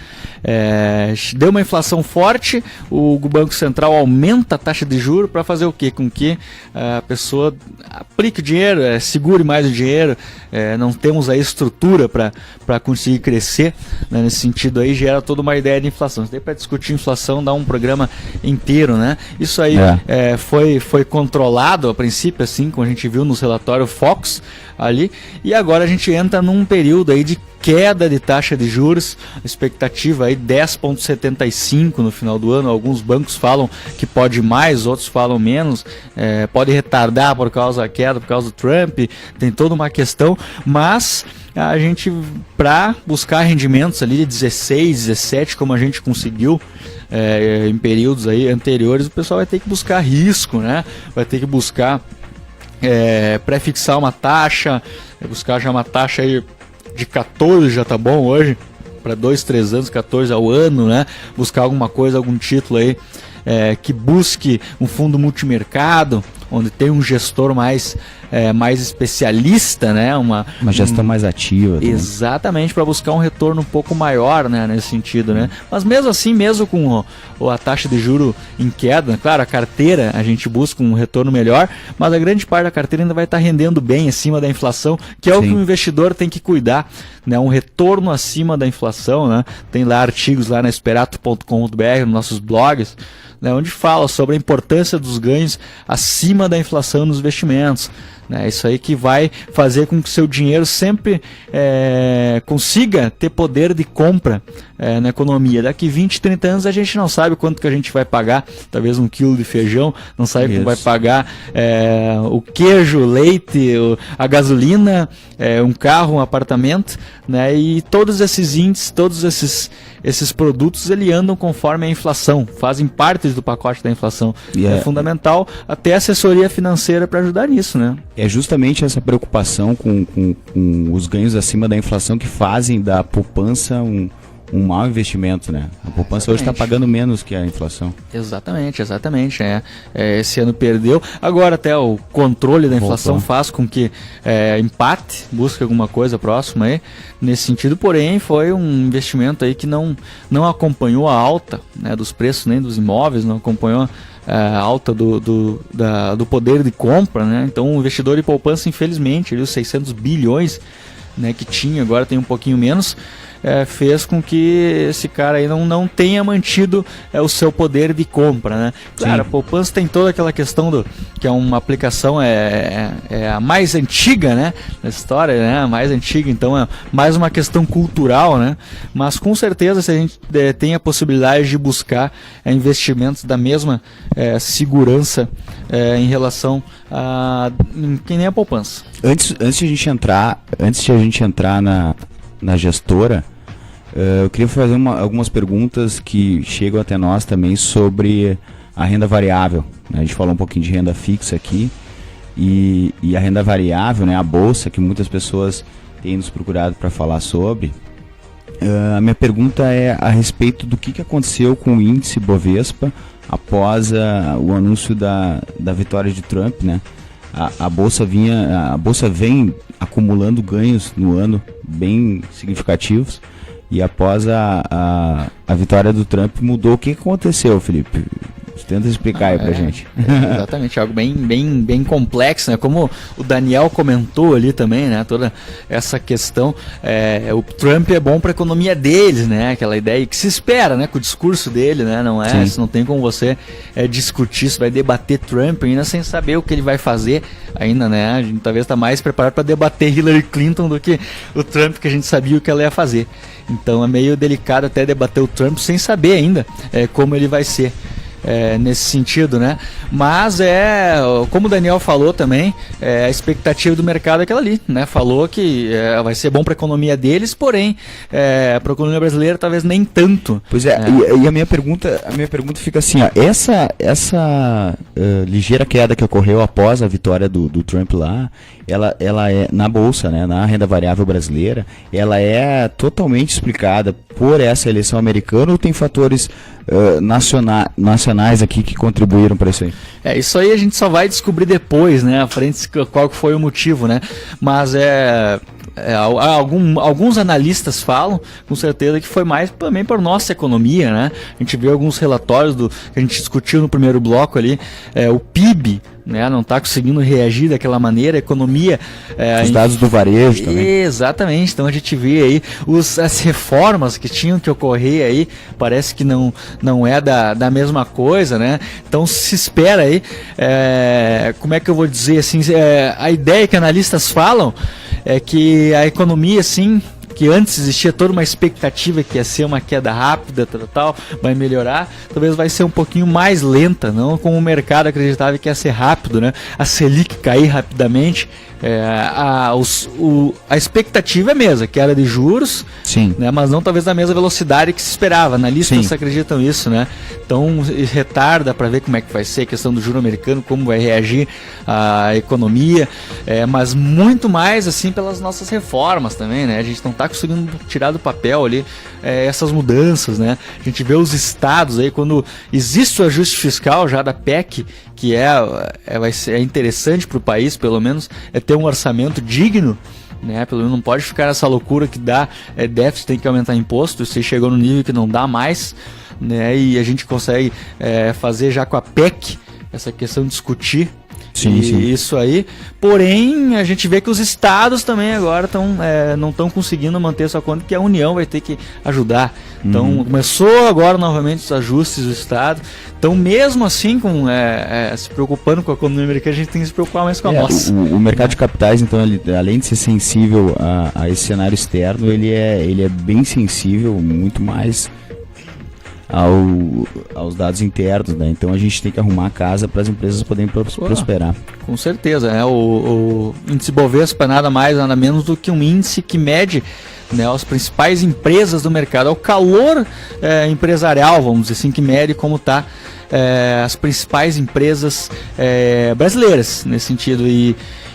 Deu uma inflação forte, o Banco Central aumenta a taxa de juro para fazer o quê? Com que a pessoa aplique o dinheiro, segure mais o dinheiro, não temos a estrutura para conseguir crescer, né? Nesse sentido aí gera toda uma ideia de inflação. Se der para discutir inflação, dá um programa inteiro, né? Isso aí foi controlado a princípio, assim, como a gente viu nos relatórios Fox ali, e agora a gente entra num período aí de queda de taxa de juros, expectativa aí 10,75 no final do ano. Alguns bancos falam que pode mais, outros falam menos, pode retardar por causa da queda, por causa do Trump, tem toda uma questão, mas a gente, para buscar rendimentos ali de 16, 17, como a gente conseguiu em períodos aí anteriores, o pessoal vai ter que buscar risco, né? Vai ter que buscar pré-fixar uma taxa, buscar já uma taxa aí de 14, já tá bom hoje, para 2, 3 anos, 14 ao ano, né? Buscar alguma coisa, algum título aí que busque um fundo multimercado, onde tem um gestor mais especialista, né? Uma gestão mais ativa. Exatamente, para buscar um retorno um pouco maior, né? Nesse sentido, né? Mas mesmo assim, mesmo com a taxa de juro em queda, claro, a carteira a gente busca um retorno melhor, mas a grande parte da carteira ainda vai estar rendendo bem acima da inflação, que é o que o investidor tem que cuidar, né? Um retorno acima da inflação, né? Tem lá artigos lá na esperato.com.br, nos nossos blogs, né, onde fala sobre a importância dos ganhos acima da inflação nos investimentos. Né, isso aí que vai fazer com que o seu dinheiro sempre consiga ter poder de compra na economia. Daqui 20, 30 anos a gente não sabe quanto que a gente vai pagar, talvez 1 quilo de feijão, não sabe quanto vai pagar o queijo, o leite, a gasolina, um carro, um apartamento, né, e todos esses índices, todos esses produtos, ele andam conforme a inflação, fazem parte do pacote da inflação. É fundamental até assessoria financeira para ajudar nisso, né? É justamente essa preocupação com os ganhos acima da inflação que fazem da poupança um mau investimento, né? A poupança hoje está pagando menos que a inflação. Exatamente. Esse ano perdeu. Agora até o controle da inflação faz com que empate, busque alguma coisa próxima aí. Nesse sentido, porém, foi um investimento aí que não acompanhou a alta, né, dos preços nem dos imóveis, não acompanhou a alta do poder de compra, né? Então o investidor de poupança, infelizmente, os 600 bilhões, né, que tinha, agora tem um pouquinho menos, fez com que esse cara aí não tenha mantido o seu poder de compra, né? Claro, a poupança tem toda aquela questão que é uma aplicação a mais antiga, né, da história, né, a mais antiga, então é mais uma questão cultural, né? Mas com certeza, se a gente tem a possibilidade de buscar investimentos da mesma segurança em relação a que nem a poupança. Antes de a gente entrar na gestora, eu queria fazer algumas perguntas que chegam até nós também sobre a renda variável, né? A gente falou um pouquinho de renda fixa aqui e a renda variável, né? A bolsa, que muitas pessoas tem nos procurado para falar sobre. A minha pergunta é a respeito do que aconteceu com o índice Bovespa após o anúncio da vitória de Trump, né? A bolsa vem acumulando ganhos no ano bem significativos, e após a vitória do Trump mudou. O que aconteceu, Felipe? Tenta explicar aí pra gente. Exatamente, algo bem complexo, né? Como o Daniel comentou ali também, né? Toda essa questão, o Trump é bom para a economia deles, né? Aquela ideia que se espera, né? Com o discurso dele, né? Não tem como você discutir, você vai debater Trump ainda sem saber o que ele vai fazer ainda, né? A gente talvez está mais preparado para debater Hillary Clinton do que o Trump, que a gente sabia o que ela ia fazer. Então é meio delicado até debater o Trump sem saber ainda como ele vai ser. Nesse sentido, né? Mas como o Daniel falou também, a expectativa do mercado é aquela ali, né? Falou que vai ser bom para a economia deles, porém para a economia brasileira talvez nem tanto. Pois e a minha pergunta fica assim, ó, essa ligeira queda que ocorreu após a vitória do Trump lá, ela é na bolsa, né? Na renda variável brasileira, ela é totalmente explicada por essa eleição americana, ou tem fatores nacionais aqui que contribuíram para isso aí? Isso aí a gente só vai descobrir depois, né, à frente, qual foi o motivo, né? Mas alguns analistas falam, com certeza, que foi mais também para nossa economia, né? A gente vê alguns relatórios que a gente discutiu no primeiro bloco ali, o PIB, né, não está conseguindo reagir daquela maneira, a economia... Os dados do varejo também. Exatamente, então a gente vê aí as reformas que tinham que ocorrer aí, parece que não é da mesma coisa, né? Então se espera aí, como é que eu vou dizer assim, a ideia que analistas falam é que a economia, assim, que antes existia toda uma expectativa que ia ser uma queda rápida, tal, vai melhorar, talvez vai ser um pouquinho mais lenta, não como o mercado acreditava que ia ser rápido, né? A Selic cair rapidamente, a expectativa é a mesma, que era de juros, sim, né? Mas não talvez da mesma velocidade que se esperava. Analistas acreditam nisso, né? Então retarda para ver como é que vai ser a questão do juro americano, como vai reagir a economia, mas muito mais assim pelas nossas reformas também, né? A gente não está conseguindo tirar do papel ali essas mudanças, né? A gente vê os estados aí, quando existe o ajuste fiscal já da PEC, que vai ser interessante para o país, pelo menos, ter um orçamento digno, né? Pelo menos não pode ficar essa loucura que dá déficit, tem que aumentar imposto. Você chegou no nível que não dá mais, né? E a gente consegue fazer já com a PEC essa questão de discutir. Sim. Isso aí, porém a gente vê que os estados também agora não estão conseguindo manter sua conta, que a União vai ter que ajudar. Então começou agora novamente os ajustes do estado. Então mesmo assim, se preocupando com a economia americana, a gente tem que se preocupar mais com a nossa. O mercado de capitais, então, além de ser sensível a esse cenário externo, ele é bem sensível, muito mais aos dados internos, né? Então a gente tem que arrumar a casa para as empresas poderem prosperar. Com certeza, né? O índice Bovespa é nada mais, nada menos do que um índice que mede, né, as principais empresas do mercado, é o calor empresarial, vamos dizer assim, que mede como está as principais empresas brasileiras nesse sentido,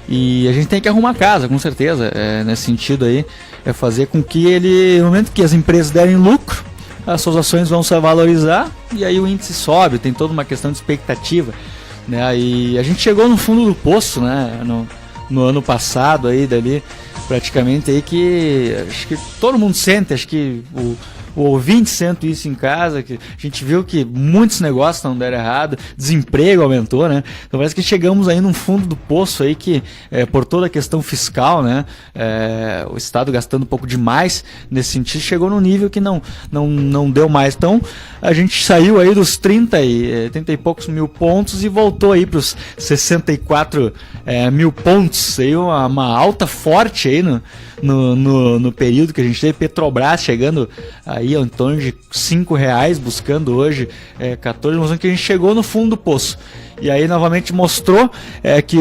e a gente tem que arrumar a casa, com certeza, nesse sentido aí, fazer com que no momento que as empresas derem lucro, as suas ações vão se valorizar e aí o índice sobe, tem toda uma questão de expectativa, né? E a gente chegou no fundo do poço, né? No ano passado aí, dali, praticamente aí, que acho que todo mundo sente, acho que o ouvinte sente isso em casa, que a gente viu que muitos negócios não deram errado, desemprego aumentou, né? Então parece que chegamos aí num fundo do poço aí que, por toda a questão fiscal, né? O Estado gastando um pouco demais nesse sentido, chegou num nível que não deu mais. Então a gente saiu aí dos 30 e poucos mil pontos e voltou aí para os 64 mil pontos, aí uma alta forte aí no período que a gente teve. Petrobras chegando aí em torno de R$5, buscando hoje 14, mostrando que a gente chegou no fundo do poço. E aí novamente mostrou que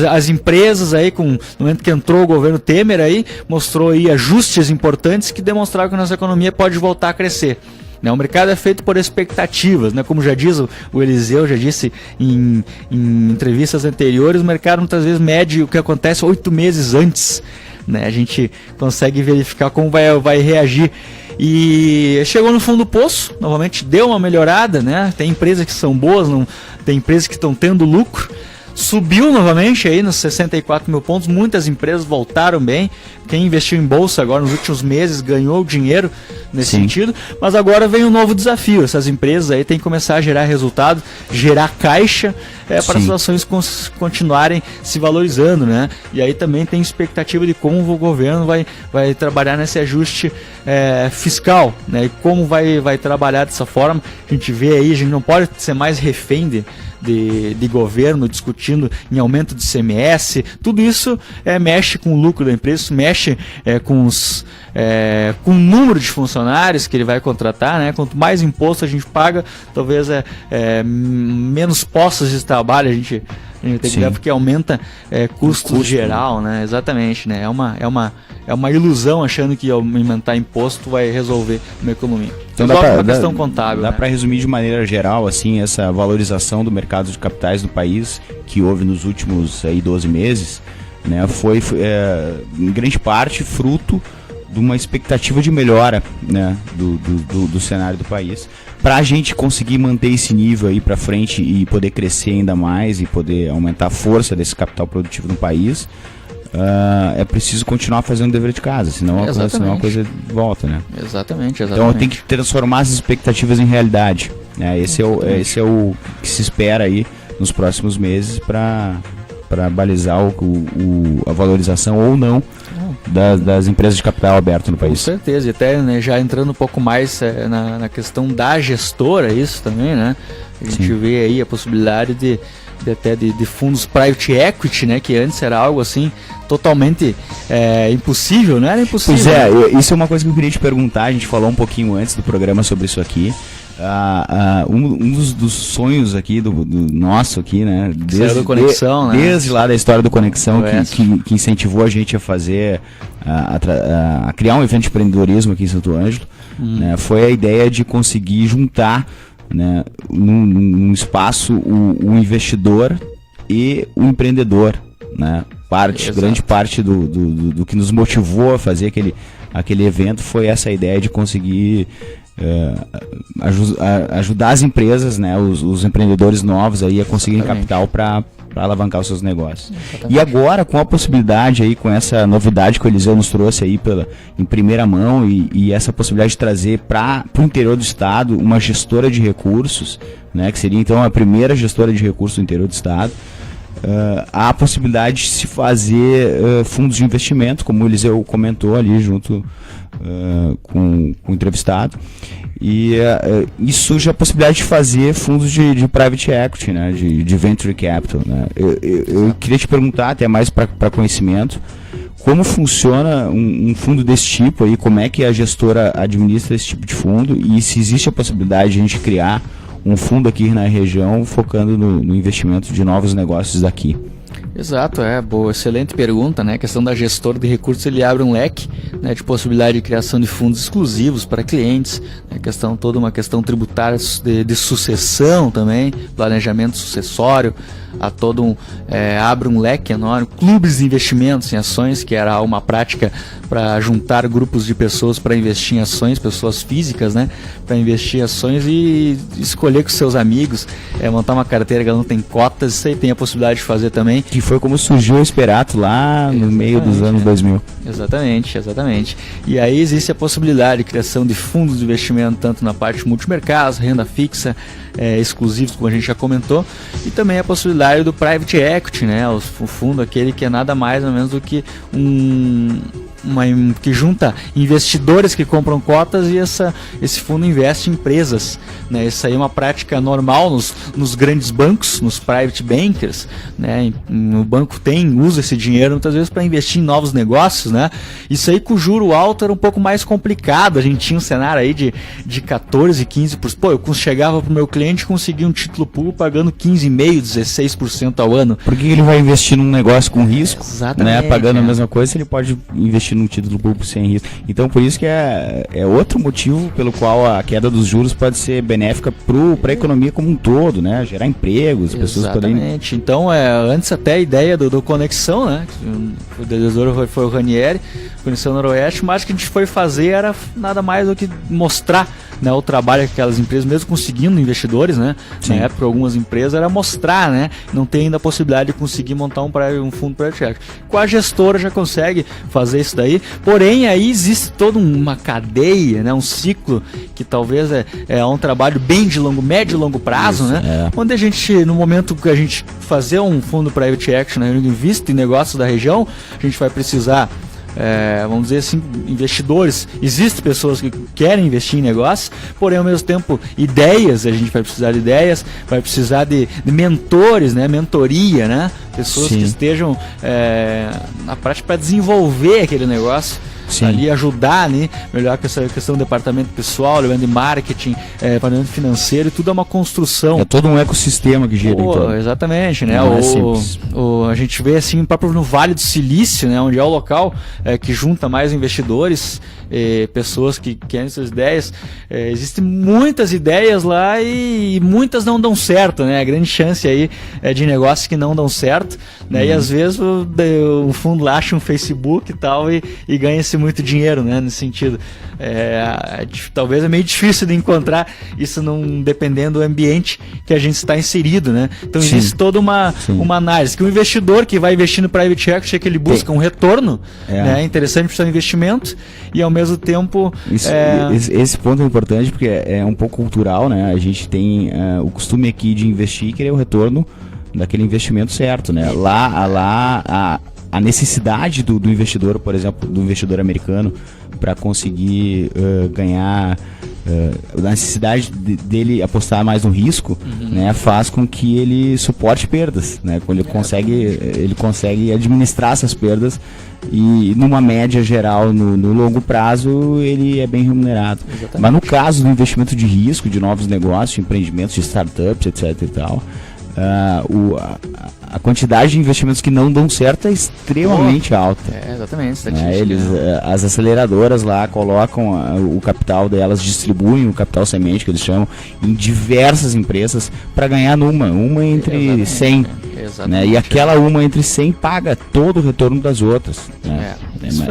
as empresas aí, no momento que entrou o governo Temer aí, mostrou aí ajustes importantes que demonstraram que a nossa economia pode voltar a crescer. O mercado é feito por expectativas, né? Como já diz o Eliseu, já disse em entrevistas anteriores, o mercado muitas vezes mede o que acontece 8 meses antes, né? A gente consegue verificar como vai reagir. E chegou no fundo do poço, novamente deu uma melhorada, né? Tem empresas que são boas, tem empresas que estão tendo lucro. Subiu novamente aí nos 64 mil pontos, muitas empresas voltaram bem. Quem investiu em bolsa agora nos últimos meses ganhou dinheiro nesse sentido, mas agora vem um novo desafio. Essas empresas aí têm que começar a gerar resultado, gerar caixa para as ações continuarem se valorizando, né? E aí também tem expectativa de como o governo vai trabalhar nesse ajuste fiscal, né? E como vai trabalhar dessa forma. A gente vê aí, a gente não pode ser mais refém de governo discutindo em aumento de ICMS. Tudo isso mexe com o lucro da empresa, isso mexe com o número de funcionários que ele vai contratar, né? Quanto mais imposto a gente paga, talvez menos postos de trabalho a gente tem que ver, porque aumenta custo geral, né? Exatamente, né? É uma ilusão achando que aumentar imposto vai resolver uma economia. Então uma questão contábil. Dá para resumir de maneira geral, assim, essa valorização do mercado de capitais no país que houve nos últimos 12 meses, né? Foi em grande parte fruto de uma expectativa de melhora, né, do cenário do país. Para a gente conseguir manter esse nível aí para frente e poder crescer ainda mais e poder aumentar a força desse capital produtivo no país, é preciso continuar fazendo o dever de casa, senão a coisa volta, né? Exatamente. Então tem que transformar as expectativas em realidade, né? Esse é o que se espera aí nos próximos meses para balizar a valorização ou não das empresas de capital aberto no país. Com certeza, e até, né, já entrando um pouco mais na questão da gestora, isso também, né? A gente vê aí a possibilidade de fundos private equity, né? Que antes era algo assim totalmente impossível, não era impossível. Pois isso é uma coisa que eu queria te perguntar. A gente falou um pouquinho antes do programa sobre isso aqui. Um dos sonhos aqui do nosso aqui, né? Desde Conexão, né? Desde lá da história do Conexão, que incentivou a gente a fazer, a criar um evento de empreendedorismo aqui em Santo Ângelo, né? Foi a ideia de conseguir juntar, né, num espaço o investidor e o empreendedor, né? Grande parte do que nos motivou a fazer aquele evento foi essa ideia de conseguir ajudar as empresas, né, os empreendedores novos aí a conseguirem capital para alavancar os seus negócios. Exatamente. E agora, com a possibilidade aí, com essa novidade que o Eliseu nos trouxe aí em primeira mão e essa possibilidade de trazer para o interior do estado uma gestora de recursos, né, que seria então a primeira gestora de recursos do interior do estado, há a possibilidade de se fazer fundos de investimento, como o Eliseu comentou ali junto com o entrevistado, e isso surge a possibilidade de fazer fundos de private equity, né, de venture capital, né. Eu queria te perguntar, até mais para conhecimento, como funciona um fundo desse tipo aí, como é que a gestora administra esse tipo de fundo e se existe a possibilidade de a gente criar um fundo aqui na região focando no investimento de novos negócios daqui. Exato, boa, excelente pergunta, né? A questão da gestora de recursos, ele abre um leque, né, de possibilidade de criação de fundos exclusivos para clientes, né, toda uma questão tributária de sucessão também, planejamento sucessório, abre um leque enorme, clubes de investimentos em ações, que era uma prática para juntar grupos de pessoas para investir em ações, pessoas físicas, né, para investir em ações e escolher com seus amigos, montar uma carteira que não tem cotas, isso aí tem a possibilidade de fazer também. Que foi como surgiu o Esperato lá no meio dos anos 2000. Exatamente. E aí existe a possibilidade de criação de fundos de investimento, tanto na parte multimercados, renda fixa, exclusivos, como a gente já comentou, e também a possibilidade do private equity, né? O fundo aquele que é nada mais ou menos do que que junta investidores que compram cotas e esse fundo investe em empresas, né? Isso aí é uma prática normal nos grandes bancos, nos private bankers, né? O banco usa esse dinheiro muitas vezes para investir em novos negócios, né? Isso aí com o juro alto era um pouco mais complicado. A gente tinha um cenário aí de 14%, 15%. Eu chegava pro meu cliente e conseguia um título público pagando 15,5%, 16% ao ano. Por que ele vai investir num negócio com risco, Exatamente, né? Pagando a mesma coisa, ele pode investir investir num título público sem risco. Então, por isso que é outro motivo pelo qual a queda dos juros pode ser benéfica para a economia como um todo, né? Gerar empregos, pessoas poderem... Exatamente. Então, antes até a ideia do Conexão, né? O idealizador foi o Ranieri, Conexão Noroeste, mas o que a gente foi fazer era nada mais do que mostrar, né, o trabalho que aquelas empresas, mesmo conseguindo investidores, né? Sim. Na época, algumas empresas, era mostrar, né? Não tem ainda a possibilidade de conseguir montar um fundo private equity. Com a gestora já consegue fazer isso daí, porém aí existe toda uma cadeia, né? Um ciclo que talvez é um trabalho bem de médio e longo prazo, isso, né? Onde a gente, no momento que a gente fazer um fundo private equity, né, invista em negócios da região, a gente vai precisar, vamos dizer assim, investidores. Existem pessoas que querem investir em negócios, porém ao mesmo tempo ideias, a gente vai precisar de ideias, vai precisar de mentores, né, mentoria, né, pessoas Sim. que estejam na prática para desenvolver aquele negócio. Sim. Ali ajudar, né, melhor essa questão do departamento pessoal, de marketing, departamento financeiro, tudo é uma construção. É todo um ecossistema que gira em torno. Exatamente, né? Não é simples. A gente vê assim, próprio no Vale do Silício, né, onde é o local que junta mais investidores, pessoas que querem suas ideias. Existem muitas ideias lá e muitas não dão certo, né? A grande chance aí é de negócios que não dão certo, né? E às vezes o fundo lá acha um Facebook e tal e ganha-se muito dinheiro, né? Nesse sentido. Talvez é meio difícil de encontrar isso dependendo do ambiente que a gente está inserido, né? Então Sim. existe toda uma análise, que o investidor que vai investir no private equity é que ele busca um retorno, né? Interessante para o seu investimento, e ao mesmo tempo... Esse ponto é importante porque é um pouco cultural, né? A gente tem o costume aqui de investir e querer o retorno daquele investimento certo, né? A necessidade do investidor, por exemplo, do investidor americano, para conseguir ganhar, a necessidade dele apostar mais no risco, né, faz com que ele suporte perdas, né? Quando ele consegue administrar essas perdas, e numa média geral, no longo prazo, ele é bem remunerado. Exatamente. Mas no caso do investimento de risco, de novos negócios, empreendimentos, de startups, etc. e tal, a quantidade de investimentos que não dão certo é extremamente alta. Exatamente. As aceleradoras lá colocam o capital delas, distribuem o capital semente, que eles chamam, em diversas empresas para ganhar uma entre 100. Né? E aquela uma entre 100 paga todo o retorno das outras. Né?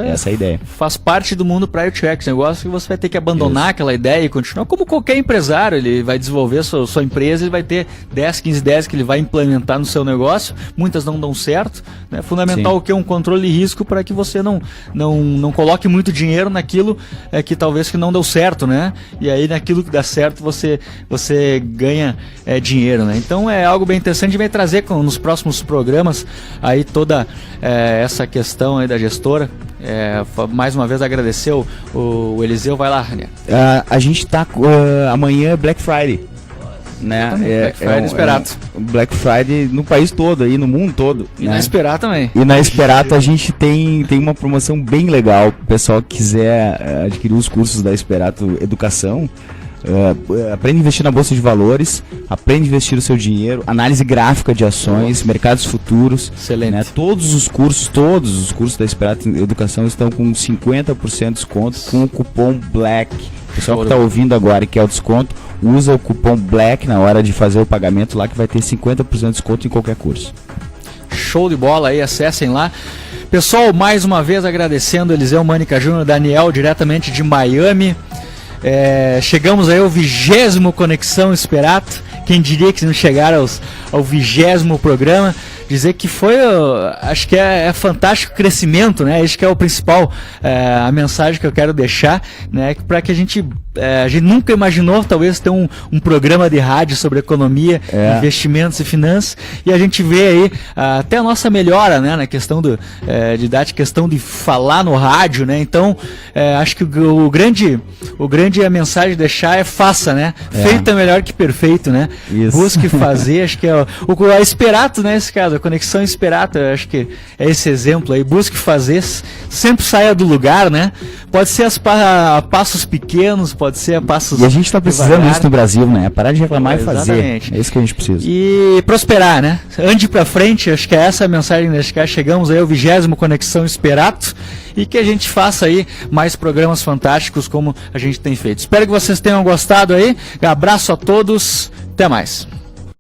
Essa é a ideia. Faz parte do mundo private equity, negócio que você vai ter que abandonar aquela ideia e continuar. Como qualquer empresário, ele vai desenvolver sua empresa, ele vai ter 10, 15 ideias que ele vai implementar no seu negócio, muitas não dão certo, né? Fundamental o que é um controle de risco para que você não coloque muito dinheiro naquilo que talvez que não deu certo, né? E aí naquilo que dá certo você ganha dinheiro, né? Então é algo bem interessante, a gente vai trazer nos próximos programas aí toda essa questão aí da gestora. Mais uma vez agradecer o Eliseu, vai lá, Ranieri. A gente está amanhã Black Friday, né? Black Friday Esperato. Black Friday no país todo, aí no mundo todo. E na Esperato também. E na Esperato a gente tem uma promoção bem legal. O pessoal que quiser adquirir os cursos da Esperato Educação, aprende a investir na Bolsa de Valores, aprende a investir o seu dinheiro, análise gráfica de ações, mercados futuros. Excelente. Né? Todos os cursos da Esperato Educação estão com 50% de desconto com o cupom BLACK. O pessoal que está ouvindo agora e quer o desconto, usa o cupom BLACK na hora de fazer o pagamento lá, que vai ter 50% de desconto em qualquer curso. Show de bola aí, acessem lá. Pessoal, mais uma vez agradecendo Eliseu Mânica Júnior, Daniel, diretamente de Miami. Chegamos aí ao 20º Conexão Esperato. Quem diria que não chegaram ao 20º programa. Dizer que foi, acho que é fantástico o crescimento, né? Acho que é o principal, a mensagem que eu quero deixar, né? Para que a gente nunca imaginou talvez ter um programa de rádio sobre economia, investimentos e finanças, e a gente vê aí até a nossa melhora, né? Na questão de dar questão de falar no rádio, né? Então, acho que o grande a mensagem de deixar é faça, né? Feito é melhor que perfeito, né? Isso. Busque fazer, acho que é o Esperato, né? Esse caso, a Conexão Esperato, eu acho que é esse exemplo aí, busque fazer, sempre saia do lugar, né? Pode ser a passos pequenos, pode ser a passos E a gente tá precisando devagar. disso no Brasil, né? Parar de reclamar e fazer. Exatamente. É isso que a gente precisa. E prosperar, né? Ande pra frente, acho que é essa a mensagem desse cara. Chegamos aí ao 20º Conexão Esperato e que a gente faça aí mais programas fantásticos como a gente tem feito. Espero que vocês tenham gostado aí. Abraço a todos, até mais.